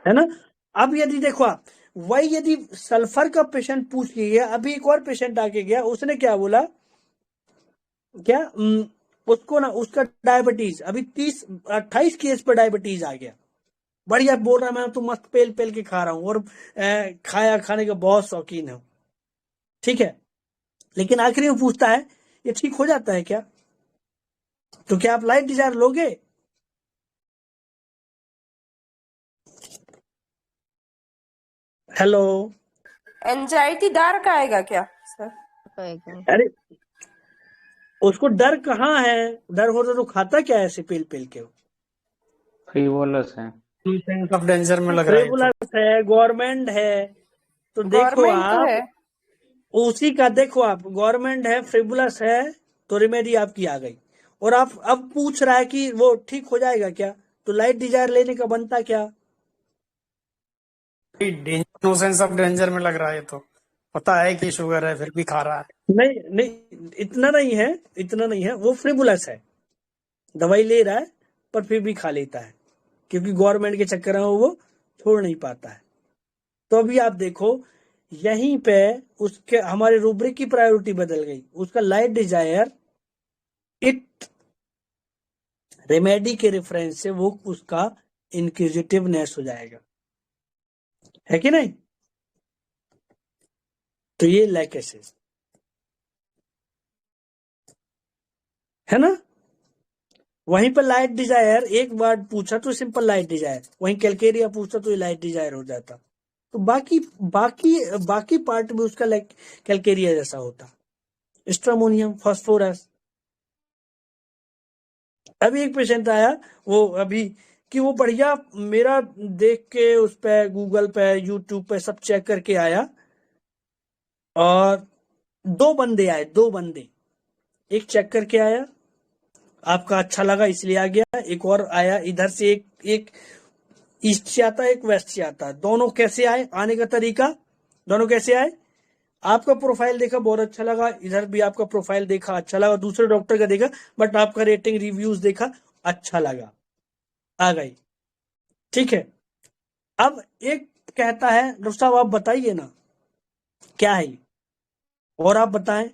है ना। अब यदि देखो आप वही यदि सल्फर का पेशेंट पूछ के गया, अभी एक और पेशेंट आके गया, उसने क्या बोला, क्या उसको ना उसका डायबिटीज अभी 30-28 केस पर डायबिटीज आ गया, बढ़िया बोल रहा मैं तो मस्त पेल पेल के खा रहा हूं और खाने का बहुत शौकीन हूं। ठीक है, लेकिन आखिरी में पूछता है ये ठीक हो जाता है क्या? तो क्या आप लाइट डिजायर लोगे? हेलो, एंजाइटी डार्क आएगा क्या सर? अरे उसको डर कहाँ है, डर होता तो खाता क्या ऐसे पेल पेल के? फ्रीवोलस है, सेंस ऑफ डेंजर में लग रहा है। फ्रीवोलस है, गवर्नमेंट है, तो देखो गवर्नमेंट तो आप है। उसी का देखो आप, गवर्नमेंट है, फ्रीवोलस है, तो रेमेडी आपकी आ गई, और आप अब पूछ रहा है कि वो ठीक हो जाएगा क्या? तो लाइट डिजायर लेने का बनता क्या? नो सेंस ऑफ डेंजर में लग रहा है, तो पता है कि शुगर है फिर भी खा रहा है। नहीं, इतना नहीं है, वो फ्रीवोलस है, दवाई ले रहा है पर फिर भी खा लेता है, क्योंकि गवर्नमेंट के चक्कर में वो छोड़ नहीं पाता है। तो अभी आप देखो यहीं पे उसके हमारे रूब्रिक की प्रायोरिटी बदल गई, उसका लाइट डिजायर इट रेमेडी के रेफरेंस से वो उसका इंक्विजिटिवनेस हो जाएगा, है कि नहीं? तो ये लैकेसिस है ना। वहीं पर लाइट डिजायर एक बार पूछा तो सिंपल लाइट डिजायर, वहीं कैलकेरिया पूछा तो ये लाइट डिजायर हो जाता, तो बाकी पार्ट में उसका लाइक कैलकेरिया जैसा होता, स्ट्रोमोनियम, फास्फोरस। अभी एक पेशेंट आया, वो अभी कि वो बढ़िया मेरा देख के उस पे गूगल पे यूट्यूब पे सब चेक करके आया, और दो बंदे एक चेक करके आया, आपका अच्छा लगा इसलिए आ गया, एक और आया इधर से, एक ईस्ट से आता है, एक वेस्ट से आता है। दोनों कैसे आए, आने का तरीका दोनों कैसे आए? आपका प्रोफाइल देखा बहुत अच्छा लगा, इधर भी आपका प्रोफाइल देखा अच्छा लगा, दूसरे डॉक्टर का देखा बट आपका रेटिंग रिव्यूज देखा अच्छा लगा, आ गई। ठीक है, अब एक कहता है डॉक्टर साहब आप बताइए ना क्या है, और आप बताएं।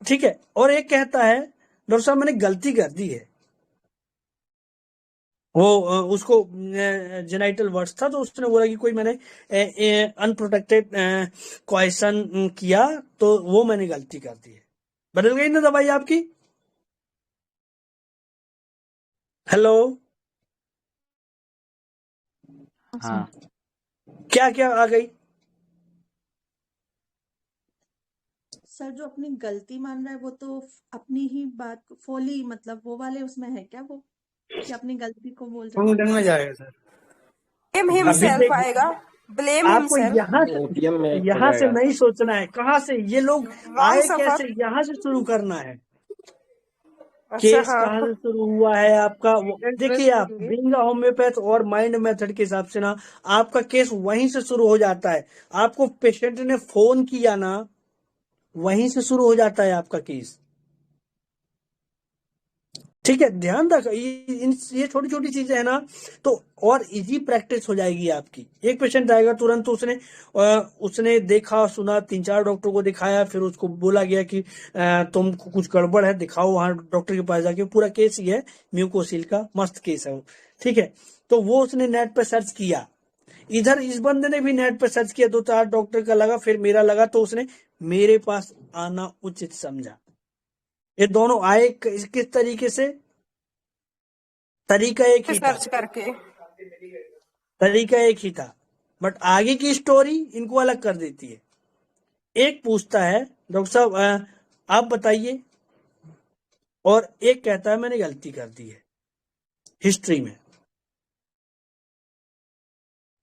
ठीक है, और एक कहता है डॉक्टर साहब मैंने गलती कर दी है, वो उसको जेनाइटल वर्ड्स था, तो उसने बोला कि कोई मैंने अनप्रोटेक्टेड क्वेश्चन किया तो वो मैंने गलती कर दी है। बदल गई ना दवाई आपकी? हेलो, हाँ क्या क्या आ गई? सर जो अपनी गलती मान रहा है वो तो अपनी ही बात फोली, मतलब वो वाले उसमें है क्या वो, कि अपनी गलती को बोल रहा है? डन में जाएगा सर, ब्लेम हिमसेल्फ आएगा, ब्लेम आपको हिमसेल्फ। यहाँ से नहीं सोचना है, कहाँ से ये लोग आए, सफर। कैसे, यहाँ से शुरू करना है। अच्छा, केस हाँ। कहाँ से शुरू हुआ है आपका? देखिए आप बीइंग अ होम्योपैथ और माइंड मेथड के हिसाब से ना आपका केस वहीं से शुरू हो जाता है। आपको पेशेंट ने फोन किया ना, वहीं से शुरू हो जाता है आपका केस। ठीक है, ध्यान रख, ये छोटी छोटी चीजें है ना, तो और इजी प्रैक्टिस हो जाएगी आपकी। एक पेशेंट आएगा तुरंत, तो उसने देखा सुना, 3-4 डॉक्टर को दिखाया, फिर उसको बोला गया कि तुमको कुछ गड़बड़ है, दिखाओ वहां डॉक्टर के पास जाके। पूरा केस ही है म्यूकोसिल का, मस्त केस है वो। ठीक है, तो वो उसने नेट पे सर्च किया, इधर इस बंदे ने भी नेट पे सर्च किया, 2-4 डॉक्टर का लगा, फिर मेरा लगा, तो उसने मेरे पास आना उचित समझा। ये दोनों आए किस तरीके से? तरीका एक ही था, सर्च करके। तरीका एक ही था, बट आगे की स्टोरी इनको अलग कर देती है। एक पूछता है डॉक्टर साहब आप बताइए, और एक कहता है मैंने गलती कर दी है हिस्ट्री में।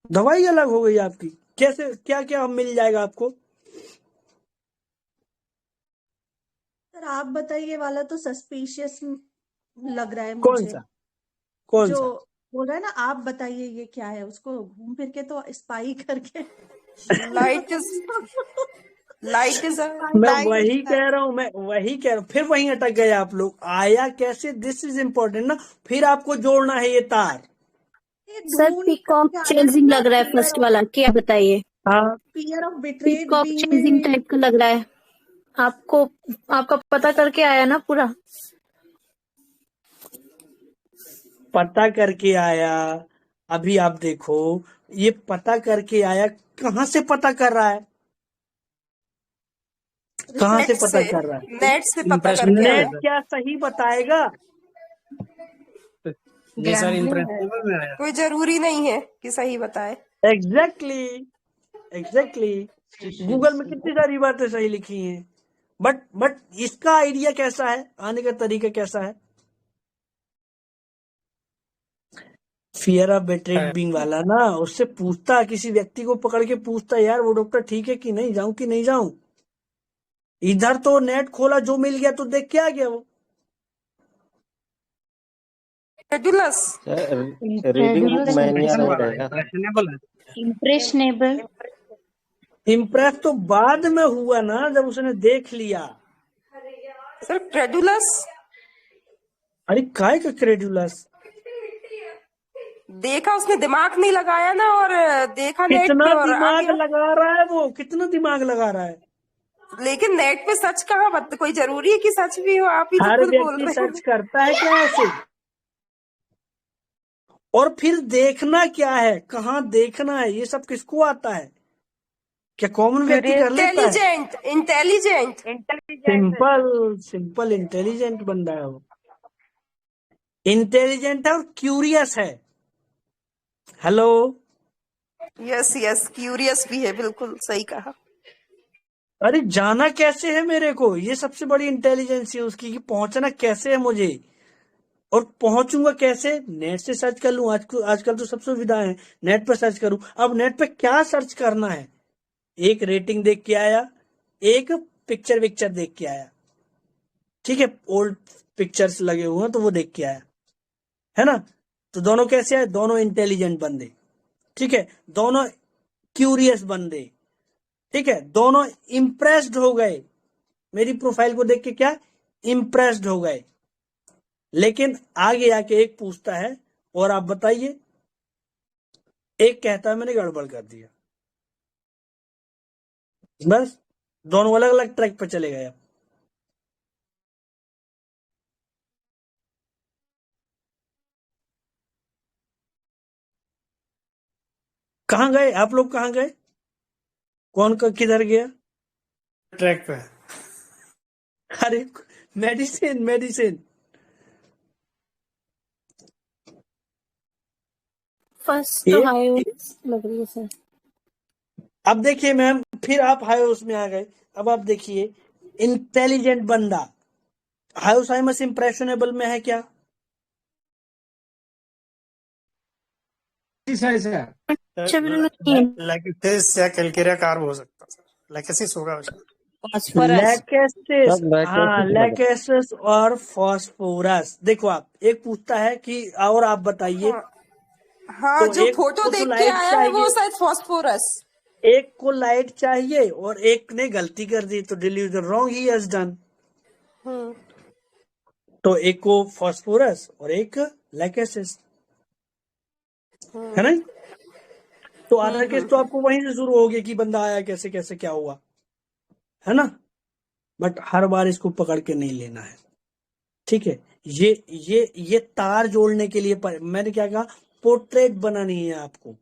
दवाई अलग हो गई आपकी। कैसे, क्या क्या मिल जाएगा आपको? सर आप बताइए वाला तो सस्पिशियस लग रहा है कौन मुझे। सा? कौन जो सा? बोल रहा है ना आप बताइए ये क्या है, उसको घूम फिर के तो स्पाई करके लाइट इज मैं वही कह रहा हूँ, फिर वहीं अटक गए आप लोग। आया कैसे, दिस इज इम्पोर्टेंट ना। फिर आपको जोड़ना है ये तार। सर पीकॉक चेजिंग लग रहा है फर्स्ट वाला, क्या बताइए? हाँ, fear of betrayed peacock being chasing में टाइप का लग रहा है आपको। आपका पता करके आया ना पूरा? पता करके आया। अभी आप देखो, ये पता करके आया, कहाँ से पता कर रहा है? कहाँ से नेट पता से कर रहा है? नेट से पता इम्प्रेशन करके में आया। नेट क्या सही बताएगा? जी सर, इम्प्रेशनेबल में आया। कोई जरूरी नहीं है कि सही बताए। एग्जैक्टली गूगल में कितनी सारी बातें सही लिखी हैं, बट इसका आइडिया कैसा है, आने का तरीका कैसा है? फियर ऑफ बेट्रेड बीइंग वाला ना, उससे पूछता, किसी व्यक्ति को पकड़ के पूछता, यार वो डॉक्टर ठीक है कि नहीं, जाऊं कि नहीं जाऊं? इधर तो नेट खोला, जो मिल गया तो देख के आ गया वो। क्रेडुलस रीडिंग बुक मैनिया नहीं रहेगा। इम्प्रेशनेबल है। इम्प्रेशनेबल। इम्प्रेस तो बाद में हुआ ना, जब उसने देख लिया। सर क्रेडुलस अरे काय का क्रेडुलस? देखा, उसने दिमाग नहीं लगाया ना, और देखा नेट कितना पे और आ दिमाग गया। लगा रहा है वो, कितना दिमाग लगा रहा है। लेकिन नेट पे सच कहाँ कोई जरूरी है कि सच भी हो? आप ही तो हर खुद बोल व्यक्ति रहे सर्च हैं। करता है क्या ऐसे? और फिर देखना क्या है, कहाँ देखना है, ये सब किसको आता है? क्या कॉमन व्यक्ति कर लेता है? इंटेलिजेंट सिंपल इंटेलिजेंट बंदा है वो। इंटेलिजेंट है और क्यूरियस है। हेलो, यस क्यूरियस भी है, बिल्कुल सही कहा। अरे जाना कैसे है मेरे को, ये सबसे बड़ी इंटेलिजेंस है उसकी, कि पहुंचना कैसे है मुझे, और पहुंचूंगा कैसे? नेट से सर्च कर लूं। आजकल तो सब सुविधाएं हैं, नेट पर सर्च करूं। अब नेट पे क्या सर्च करना है? एक रेटिंग देख के आया, एक पिक्चर देख के आया, ठीक है, ओल्ड पिक्चर्स लगे हुए हैं तो वो देख के आया, है ना? तो दोनों कैसे आए? दोनों इंटेलिजेंट बंदे, ठीक है, दोनों क्यूरियस बंदे, ठीक है, दोनों इम्प्रेस्ड हो गए मेरी प्रोफाइल को देख के। क्या? इम्प्रेस्ड हो गए। लेकिन आगे आके एक पूछता है, और आप बताइए, एक कहता है मैंने गड़बड़ कर दिया। बस दोनों अलग अलग ट्रैक पर चले गए। अब कहाँ गए आप लोग? कहाँ गए? कौन किधर गया? ट्रैक पे। अरे मेडिसिन फर्स्ट तो हाईवेज लग रही है सर। अब देखिए मैम, फिर आप हायोस में आ गए। अब आप देखिए, इंटेलिजेंट बंदा हायोसाइमस इम्प्रेशनेबल में है क्या? लैकेसिस या कैलकेरिया कार्ब हो सकता है सर। लैकेसिस होगा उसमें। लैकेसिस, हाँ, लैकेसिस लैकेसिस और फॉस्फोरस। देखो आप, एक पूछता है कि और आप बताइए, हाँ, तो जो एक फोटो को तो देख के लाइट आया है वो चाहिए, शायद फॉस्फोरस। एक को लाइट चाहिए, और एक ने गलती कर दी, तो deliver wrong he has done. तो एक को फॉस्फोरस और एक लैकेसिस, है ना? तो आधा केस तो आपको वहीं से शुरू हो गया कि बंदा आया कैसे कैसे, क्या हुआ, है ना? बट हर बार इसको पकड़ के नहीं लेना है, ठीक है? ये तार जोड़ने के लिए मैंने क्या कहा, पोर्ट्रेट बनानी है आपको।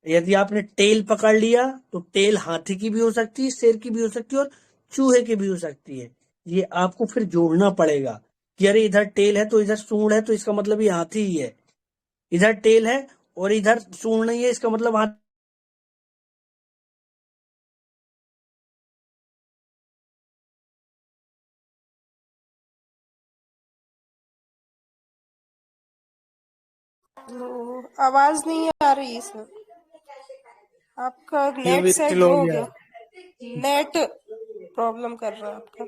यदि आपने टेल पकड़ लिया तो टेल हाथी की भी हो सकती है, शेर की भी हो सकती है, और चूहे की भी हो सकती है। ये आपको फिर जोड़ना पड़ेगा कि अरे इधर टेल है तो इधर सूंड है, तो इसका मतलब ये हाथी ही है। इधर टेल है और इधर सूंड नहीं है, इसका मतलब हाथी। आवाज नहीं आ रही सर, आपका ये नेट भी सेट स्लो वो हो हो गया गया, नेट प्रॉब्लम कर रहा है आपका।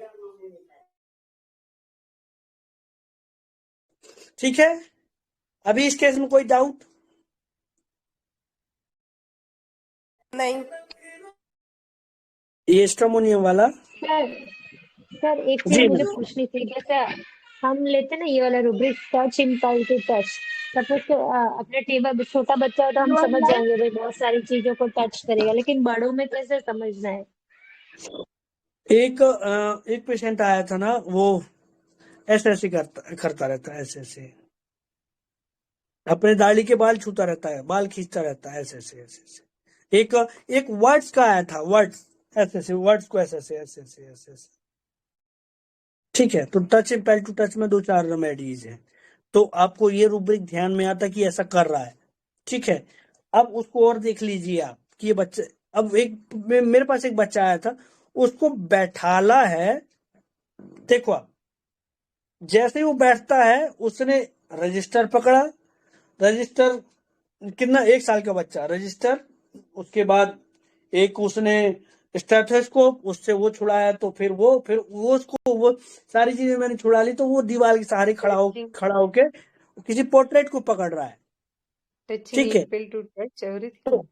ठीक है, अभी इस केस में कोई डाउट नहीं? ये स्ट्रोमोनियम वाला। सर एक चीज जी मुझे मैम। पूछनी थी, जैसे हम लेते ना ये वाला rubric touch impulse to touch, suppose तो अपने टेबल छोटा बच्चा हो तो हम समझ जाएंगे भाई बहुत सारी चीजों को टच करेगा, लेकिन बड़ों में कैसे समझना है? एक पेशेंट आया था ना, वो ऐसे करता रहता है, ऐसे अपने दाढ़ी के बाल छूता रहता है, बाल खींचता रहता है, ऐसे। एक वर्ड्स का आया था, वर्ड्स ऐसे वर्ड्स को ऐसे। ठीक है, तो टच इम्पेल टू टच में 2-4 रेमेडीज है, तो आपको ये रूब्रिक ध्यान में आता कि ऐसा कर रहा है। ठीक है, अब उसको और देख लीजिए आप कि ये बच्चे, अब मेरे पास एक बच्चा आया था, उसको बैठाला है। देखो आप, जैसे ही वो बैठता है उसने रजिस्टर पकड़ा, रजिस्टर कितना, 1 साल का बच्चा, रजिस्टर, उसके बाद एक उसने स्टेथोस्कोप, उससे वो छुड़ाया, तो फिर वो उसको वो सारी चीजें मैंने छुड़ा ली, तो वो दीवार के सहारे खड़ा होके किसी पोर्ट्रेट को पकड़ रहा है। टचिंग ठीक है, इम्पेल टू टच तो एवरीथिंग।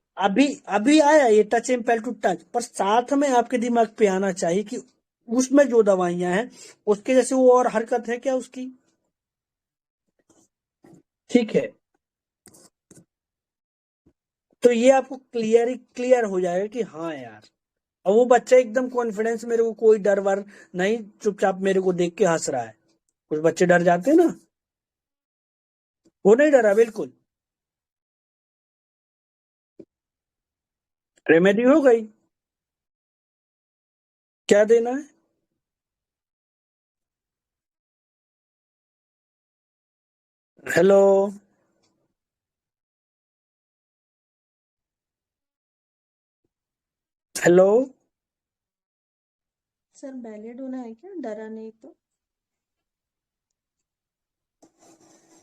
अभी आया ये टच इम्पेल टू टच, पर साथ में आपके दिमाग पे आना चाहिए कि उसमें जो दवाइयां हैं उसके जैसे वो और हरकत है क्या उसकी। ठीक है, तो ये आपको क्लियर हो जाएगा कि हाँ यार, अब वो बच्चा एकदम कॉन्फिडेंस, मेरे को कोई डर वर नहीं, चुपचाप मेरे को देख के हंस रहा है। कुछ बच्चे डर जाते हैं ना, वो नहीं डरा बिल्कुल। रेमेडी हो गई, क्या देना है? हेलो, हेलो सर बेलेडोना है क्या, डरा नहीं तो?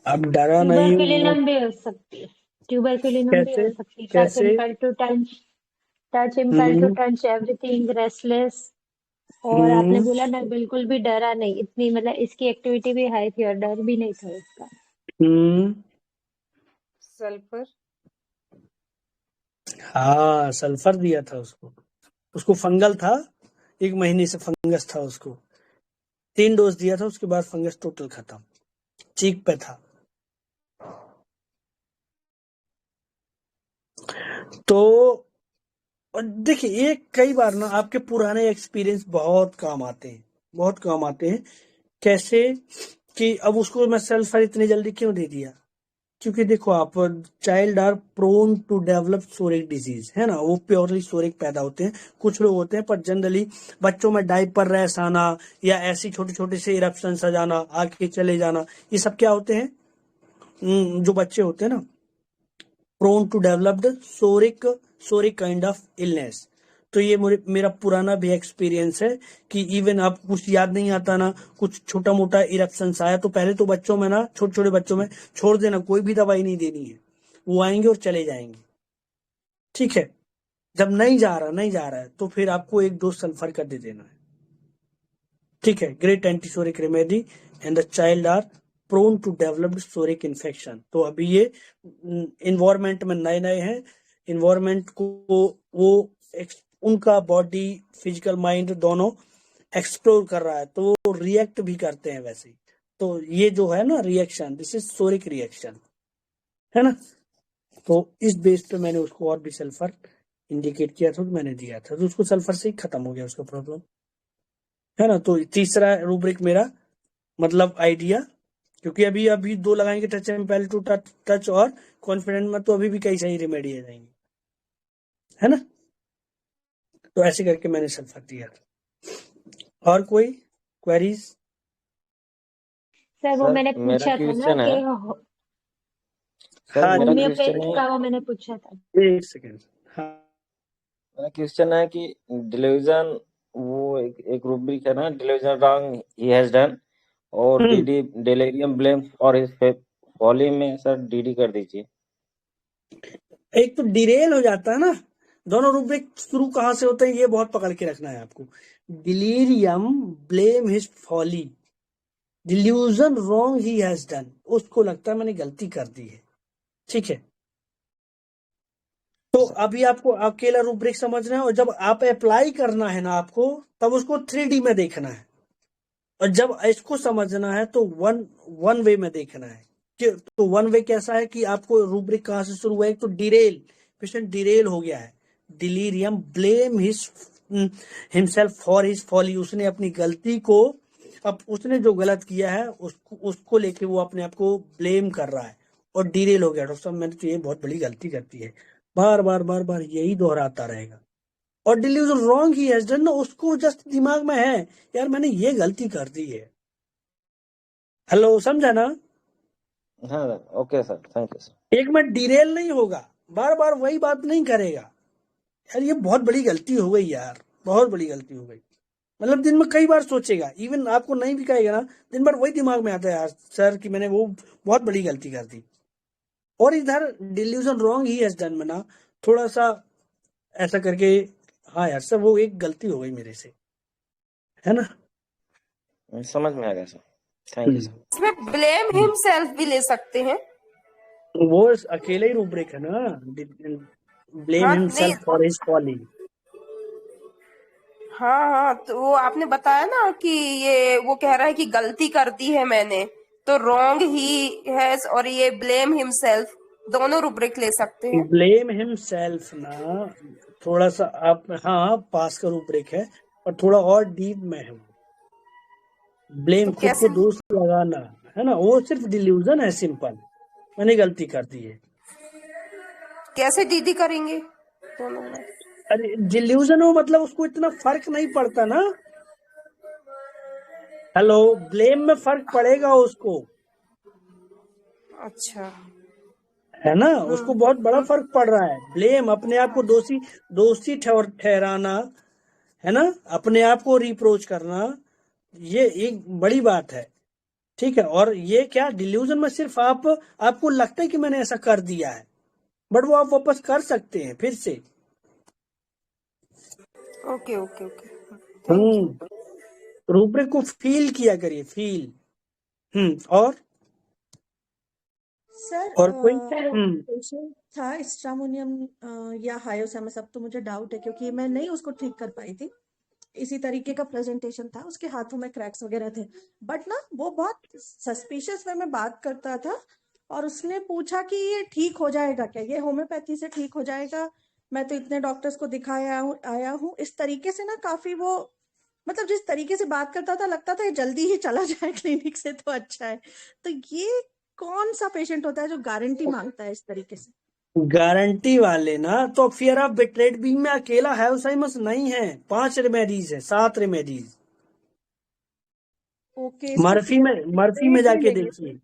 अब डरा नहीं हूँ। ट्यूबरकुलिनम भी हो सकती है, ट्यूबरकुलिनम भी हो कैसे सकती है। टच कैसे? Impel to touch, touch impel to hmm touch everything, restless. और आपने हम्म बोला ना बिल्कुल भी डरा नहीं, इतनी मतलब इसकी एक्टिविटी भी हाई थी और डर भी नहीं था इसका। हम्म सल्फर। हाँ, सल्फर दिया था उसको फंगल था, 1 महीने से फंगस था उसको, 3 डोज दिया था, उसके बाद फंगस टोटल खत्म, चीक पे था। तो और देखिए, ये कई बार ना आपके पुराने एक्सपीरियंस बहुत काम आते हैं, बहुत काम आते हैं। कैसे कि अब उसको मैं सल्फर इतनी जल्दी क्यों दे दिया, क्योंकि देखो आप, child are prone to develop psoric disease, है ना, वो प्योरली सोरिक पैदा होते हैं, कुछ लोग होते हैं, पर जनरली बच्चों में डायपर रैश आना या ऐसी छोटे छोटे से इरप्शन आ जाना, आके चले जाना, ये सब क्या होते हैं, जो बच्चे होते हैं ना, prone to developed psoric kind of illness. तो ये मेरा पुराना भी एक्सपीरियंस है कि इवन आप कुछ याद नहीं आता ना, कुछ छोटा मोटा इरप्शन आया, तो पहले तो बच्चों में ना, छोटे छोटे बच्चों में छोड़ देना, कोई भी दवाई नहीं देनी है, वो आएंगे और चले जाएंगे। ठीक है, जब नहीं जा रहा है तो फिर आपको 1 डोज सल्फर का दे देना है। ठीक है, great antipsoric remedy and the child are prone to develop psoric infection. तो अभी ये इन्वायरमेंट में नए नए हैं, इन्वायरमेंट को वो उनका बॉडी फिजिकल माइंड दोनों एक्सप्लोर कर रहा है, तो वो रिएक्ट भी करते हैं वैसे ही। तो ये जो है ना रिएक्शन, दिस इज सोरिक रिएक्शन, है ना। तो इस बेस पे मैंने उसको और भी सल्फर इंडिकेट किया था, तो मैंने दिया था, तो उसको सल्फर से ही खत्म हो गया उसका प्रॉब्लम, है ना। तो तीसरा रूब्रिक मेरा मतलब आइडिया, क्योंकि अभी अभी 2 लगाएंगे, टच एम्पेल टू टच और कॉन्फिडेंट में, तो अभी भी कई सही रेमेडी आ जाएंगे, है ना। तो ऐसे करके मैंने सल्फर दिया था। और कोई क्वेरीज? सर वो सर मैंने मेरा पूछा था ना क्वेश्चन है, कि सर हाँ मेरा जी, क्वेश्चन होम्योपैथी है, का वो मैंने पूछा था। एक सेकेंड। हाँ मेरा क्वेश्चन है कि डिलीजन, वो एक रूब्रिक है ना, delusion wrong he has done, और DD delirium blame for his folly में सर डीडी कर दीजिए। एक तो डिरेल हो जाता है ना, दोनों रूब्रिक शुरू कहाँ से होते हैं ये बहुत पकड़ के रखना है आपको। Delirium blame his folly, delusion wrong he has done, उसको लगता है मैंने गलती कर दी है। ठीक है, तो अभी आपको अकेला रूब्रिक समझना है, और जब आप अप्लाई करना है ना आपको, तब उसको 3D में देखना है, और जब इसको समझना है तो वन वे में देखना है। तो वन वे कैसा है कि आपको रूब्रिक कहां से शुरू हुआ है, तो डिरेल, पेशेंट डिरेल हो गया है, delirium blame himself for his folly, उसने अपनी गलती को, अब उसने जो गलत किया है उसको लेके वो अपने आप को ब्लेम कर रहा है और डिरेल हो गया। डॉक्टर साहब मैंने तो ये बहुत बड़ी गलती करती है, बार बार यही दोहराता रहेगा। और delusion wrong he has done ना, उसको जस्ट दिमाग में है यार मैंने ये गलती कर दी है। हेलो, समझा ना? हाँ okay sir, thank you sir. एक में डिरेल नहीं होगा, बार बार वही बात नहीं करेगा, यार ये बहुत बड़ी गलती हो गई यार, बहुत बड़ी गलती हो गई, मतलब दिन में कई बार सोचेगा, इवन आपको नहीं भी कहेगा ना, दिन भर वही दिमाग में आता है यार सर कि मैंने वो बहुत बड़ी गलती कर दी। और इधर delusion wrong he has done में ना थोड़ा सा ऐसा करके, हाँ यार सर वो एक गलती हो गई मेरे से, है ना? समझ में आ गया सर, थैंक यू सर। इसमें ब्लेम हिमसेल्फ भी ले सकते हैं। वो अकेले ही रूब्रिक है ना, ब्लेम हाँ हिमसेल्फ फॉर हिज फॉली। हाँ, तो वो आपने बताया ना कि ये वो कह रहा है कि गलती कर दी है मैंने, तो रॉन्ग ही हैज और ये ब्लेम हिमसेल्फ दोनों रूब्रिक ले सकते हैं। ब्लेम हिमसेल्फ ना थोड़ा सा आप, हाँ पास का रूब्रिक है, पर थोड़ा और डीप में है। ब्लेम तो खुद कैसे को दोष लगाना है ना, वो सिर्फ डिल्यूजन है, सिंपल, मैंने गलती कर दी है। कैसे डीडी करेंगे दोनों में? अरे डिल्यूजन हो मतलब उसको इतना फर्क नहीं पड़ता ना। हेलो, ब्लेम में फर्क पड़ेगा उसको, अच्छा, है ना, उसको बहुत बड़ा फर्क पड़ रहा है। ब्लेम अपने आप को दोषी ठहराना, है ना, अपने आप को रिप्रोच करना, ये एक बड़ी बात है। ठीक है, और ये क्या डिल्यूजन में सिर्फ आपको लगता है कि मैंने ऐसा कर दिया है, बट वो आप वापस कर सकते हैं फिर से। Okay okay okay, thank you. Rubric को फील किया करिए, फील। और कोई पेशेंट था स्ट्रामोनियम या हायोसेमस, अब तो मुझे डाउट है क्योंकि मैं नहीं उसको ठीक कर पाई थी। इसी तरीके का प्रेजेंटेशन था, उसके हाथों में क्रैक्स वगैरह थे, बट ना वो बहुत सस्पिशियस वे में बात करता था, और उसने पूछा कि ये ठीक हो जाएगा क्या, ये होम्योपैथी से ठीक हो जाएगा, मैं तो इतने डॉक्टर्स को दिखाया आया हूँ, इस तरीके से ना काफी वो, मतलब जिस तरीके से बात करता था लगता था ये जल्दी ही चला जाए क्लिनिक से तो अच्छा है। तो ये कौन सा पेशेंट होता है जो गारंटी मांगता है इस तरीके से? गारंटी वाले ना तो फियर ऑफ बिट्रेट बीइंग में अकेला हायोसाइमस नहीं है, 5 रेमेडीज है, 7 रेमेडीज। ओके, मर्फी में जाके देखिए,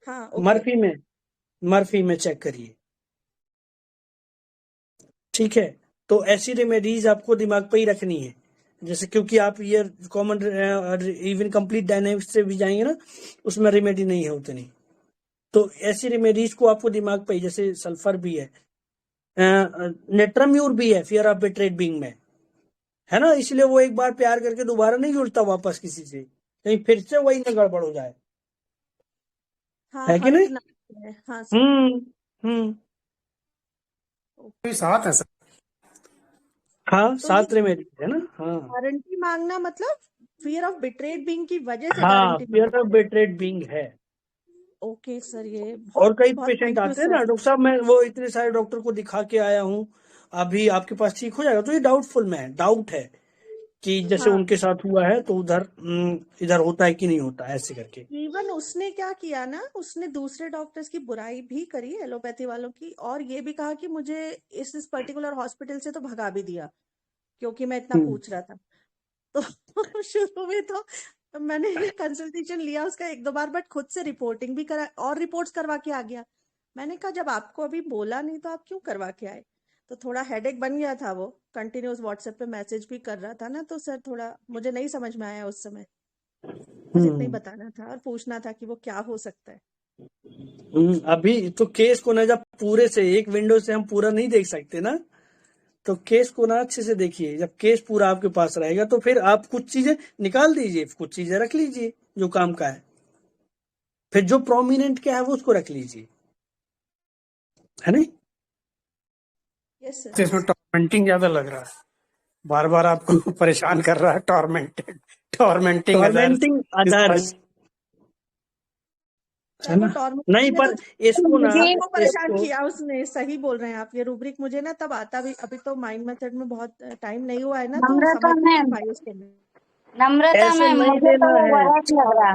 हाँ ओके, मर्फी में चेक करिए। ठीक है, तो ऐसी रेमेडीज आपको दिमाग पे ही रखनी है, जैसे क्योंकि आप ये कॉमन इवन कंप्लीट डायनेमिक्स से भी जाएंगे ना, उसमें रेमेडी नहीं है उतनी, तो ऐसी रेमेडीज को आपको दिमाग पे, जैसे सल्फर भी है, नेट्रम्यूर भी है फियर ऑफ बिट्रेट बीइंग में, है ना, इसलिए वो एक बार प्यार करके दोबारा नहीं जुड़ता वापस किसी से, कहीं फिर से वही ना गड़बड़ हो जाए, हाँ, है कि नहीं? हाँ साथ है सर। तो हाँ, ये 7 रेमेडीज है ना। हाँ गारंटी मांगना मतलब फियर ऑफ बिट्रेट बीइंग की वजह से हाँ, गारंटी फियर ऑफ मांगना है। बिट्रेट बीइंग है। ओके सर, ये और बहुत कई बहुत पेशेंट थैंक यू आते हैं सर। ना, डॉक्टर साहब मैं वो इतने सारे डॉक्टर को दिखा के आया हूँ, अभी आपके पास ठीक हो जाएगा, तो ये डाउटफुल में है, डाउट है कि जैसे हाँ, उनके साथ हुआ है तो उधर इधर होता है कि नहीं होता, ऐसे करके। इवन उसने क्या किया ना, उसने दूसरे डॉक्टर्स की बुराई भी करी एलोपैथी वालों की, और ये भी कहा कि मुझे इस पर्टिकुलर हॉस्पिटल से तो भगा भी दिया क्योंकि मैं इतना पूछ रहा था। तो शुरू में तो मैंने कंसल्टेशन लिया उसका 1-2 बार, बट खुद से रिपोर्टिंग भी करा और रिपोर्ट्स करवा के आ गया। मैंने कहा जब आपको अभी बोला नहीं तो आप क्यों करवा के आए? तो थोड़ा हेडेक बन गया था, वो कंटिन्यूस व्हाट्सएप पे मैसेज भी कर रहा था ना, तो सर थोड़ा मुझे नहीं समझ में आया उस समय। बस इतना ही बताना था और पूछना था कि वो क्या हो सकता है। अभी तो केस को ना जब पूरे से एक विंडो से हम पूरा नहीं देख सकते ना, तो केस को ना अच्छे से देखिए। जब केस पूरा आपके पास रहेगा तो फिर आप कुछ चीजें निकाल दीजिए, कुछ चीजें रख लीजिए जो काम का है, फिर जो प्रोमिनेंट क्या है वो उसको रख लीजिए, है नहीं? यस तो सर। इसमें टॉर्मेंटिंग ज्यादा लग रहा है, बार बार आपको परेशान कर रहा है। टॉर्मेंटिंग टॉर्मेंटिंग अदर्स, है सर वो ना? टॉर्मेंट नहीं ने पर तो इसको ना सबको परेशान इसको किया उसने। सही बोल रहे हैं आप, ये रूब्रिक मुझे ना तब आता भी, अभी तो माइंड मेथड में बहुत टाइम नहीं हुआ है ना, तो नम्रता समझ नहीं मैम, पाई उसको मैं। नम्रता ऐसे मैम, नहीं मुझे तो लेना वो है, गलत लग रहा।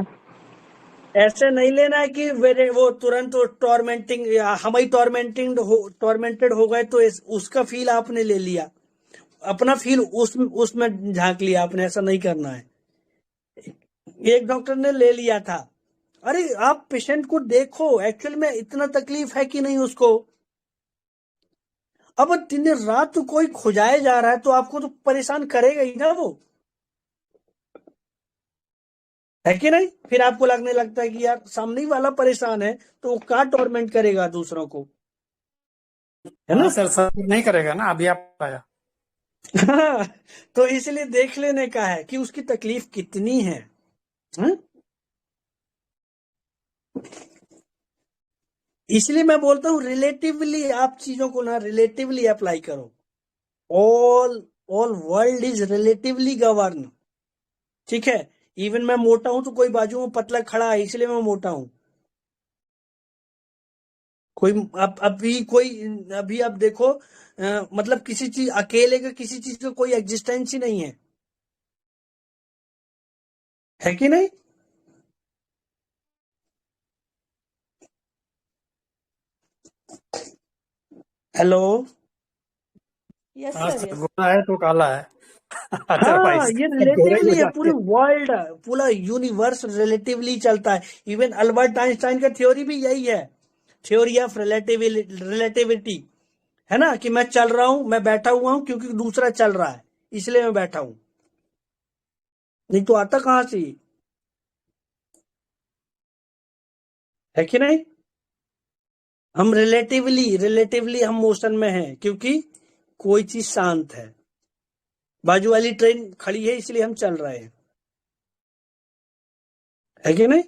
ऐसे नहीं लेना है कि वो तुरंत टॉर्मेंटिंग, हम ही टॉर्मेंटेड हो गए तो उसका फील आपने ले लिया, अपना फील उसमें झांक लिया आपने। ऐसा नहीं करना है। एक डॉक्टर ने ले लिया था, अरे आप पेशेंट को देखो एक्चुअल में इतना तकलीफ है कि नहीं उसको। अब दिन रात तो कोई खुजाए जा रहा है तो आपको तो परेशान करेगा ही ना वो, है कि नहीं? फिर आपको लगने लगता है कि यार सामने वाला परेशान है तो वो क्या टॉर्मेंट करेगा दूसरों को, है ना? हाँ सर, सब नहीं करेगा ना, अभी आप आया। हाँ, तो इसलिए देख लेने का है कि उसकी तकलीफ कितनी है, हाँ? इसलिए मैं बोलता हूँ रिलेटिवली आप चीजों को ना रिलेटिवली अप्लाई करो। All all world is relatively govern, ठीक है? इवन मैं मोटा हूं तो कोई बाजू में पतला खड़ा है इसलिए मैं मोटा हूं। कोई अभी आप देखो, मतलब किसी चीज अकेले का किसी चीज का कोई एग्जिस्टेंस ही नहीं है कि नहीं? हेलो, यस हाँ सर, सर, यस। गोरा है तो काला है। हाँ, अदरवाइज ये गोरा ही हो रिलेटिवली है, जाते पूरी हैं। वर्ल्ड पूरा यूनिवर्स रिलेटिवली चलता है। इवन अल्बर्ट आइंस्टाइन का थ्योरी भी यही है, थ्योरी ऑफ रिलेटिविटी, है ना? कि मैं चल रहा हूं, मैं बैठा हुआ हूं क्योंकि दूसरा चल रहा है इसलिए मैं बैठा हूं, नहीं तो आता कहां से, है कि नहीं? हम रिलेटिवली हम मोशन में हैं क्योंकि कोई चीज शांत है, बाजू वाली ट्रेन खड़ी है इसलिए हम चल रहे हैं, है कि नहीं?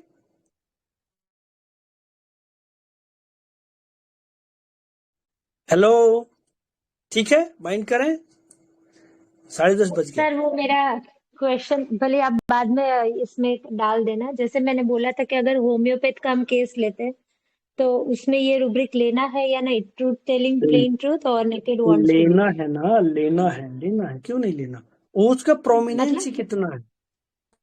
हेलो, ठीक है, माइंड करें, 10:30 बज गए। सर वो मेरा क्वेश्चन भले आप बाद में इसमें डाल देना। जैसे मैंने बोला था कि अगर होम्योपैथ का हम केस लेते हैं तो उसमें ये रूब्रिक लेना है या नहीं, ट्रूथ टेलिंग, प्लेन ट्रूथ और नेकेड वांट्स टू बी। लेना है ना, लेना है, क्यों नहीं लेना? उसका प्रोमिनेंस ही मतलब कितना है,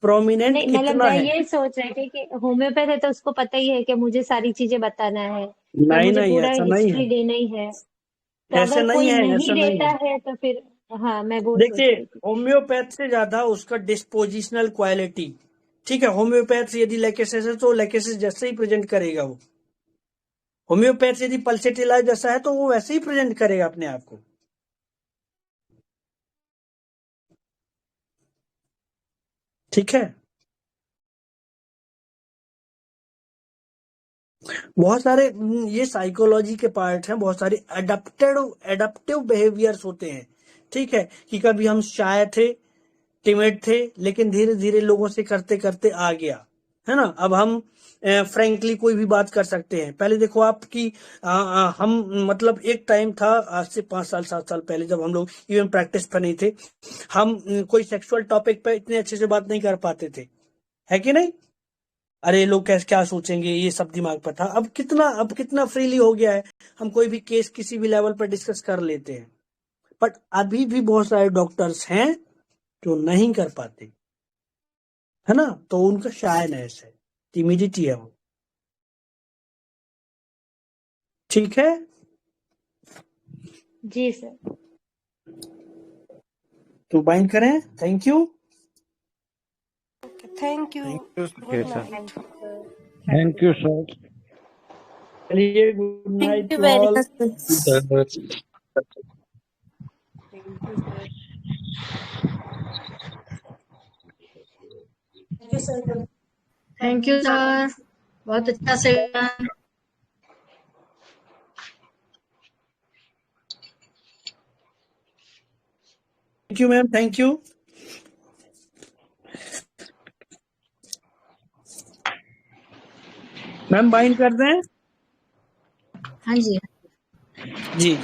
प्रोमिनेंट नहीं, मतलब कितना मैं है? ये सोच रही थी कि होम्योपैथ है तो उसको पता ही है कि मुझे सारी चीजें बताना है या नहीं मुझे नहीं, पूरा ऐसा नहीं है, हिस्ट्री देना ही है। तो ऐसे अगर नहीं कोई है, नहीं ऐसा नहीं देता है। है तो फिर, हाँ मैं वो सोच देखिए, रही थी। होम्योपैथ से ज्यादा उसका डिस्पोजिशनल क्वालिटी, ठीक है? होम्योपैथ से यदि लेकेसिस है तो लेकेसिस जैसे ही प्रेजेंट करेगा वो। होम्योपैथ से यदि पल्सेट इलाज जैसा है तो वो वैसे ही प्रेजेंट करेगा अपने आप को, ठीक है? बहुत सारे ये साइकोलॉजी के पार्ट हैं, बहुत सारे एडप्टिव बिहेवियर्स होते हैं, ठीक है? कि कभी हम शाय थे, टिमिड थे, लेकिन धीरे धीरे लोगों से करते करते आ गया, है ना? अब हम फ्रैंकली कोई भी बात कर सकते हैं। पहले देखो आपकी हम मतलब एक टाइम था आज से 5 साल 7 साल पहले जब हम लोग इवन प्रैक्टिस पर नहीं थे, हम कोई सेक्सुअल टॉपिक पे इतने अच्छे से बात नहीं कर पाते थे, है कि नहीं? अरे लोग कैसे क्या सोचेंगे, ये सब दिमाग पर था। अब कितना फ्रीली हो गया है, हम कोई भी केस किसी भी लेवल पर डिस्कस कर लेते हैं। बट अभी भी बहुत सारे डॉक्टर्स हैं जो नहीं कर पाते, है ना? तो उनका शायनेस है, टिमिडिटी है वो, ठीक है? जी सर। तो बाइंड करें, thank you. Thank you, okay good sir. Night. Thank you sir. चलिए, good night thank you to very all. Much sir. Thank you sir. Thank you sir, बहुत अच्छा session. Thank you ma'am, thank you. Ma'am bind कर दें? हाँ जी। जी।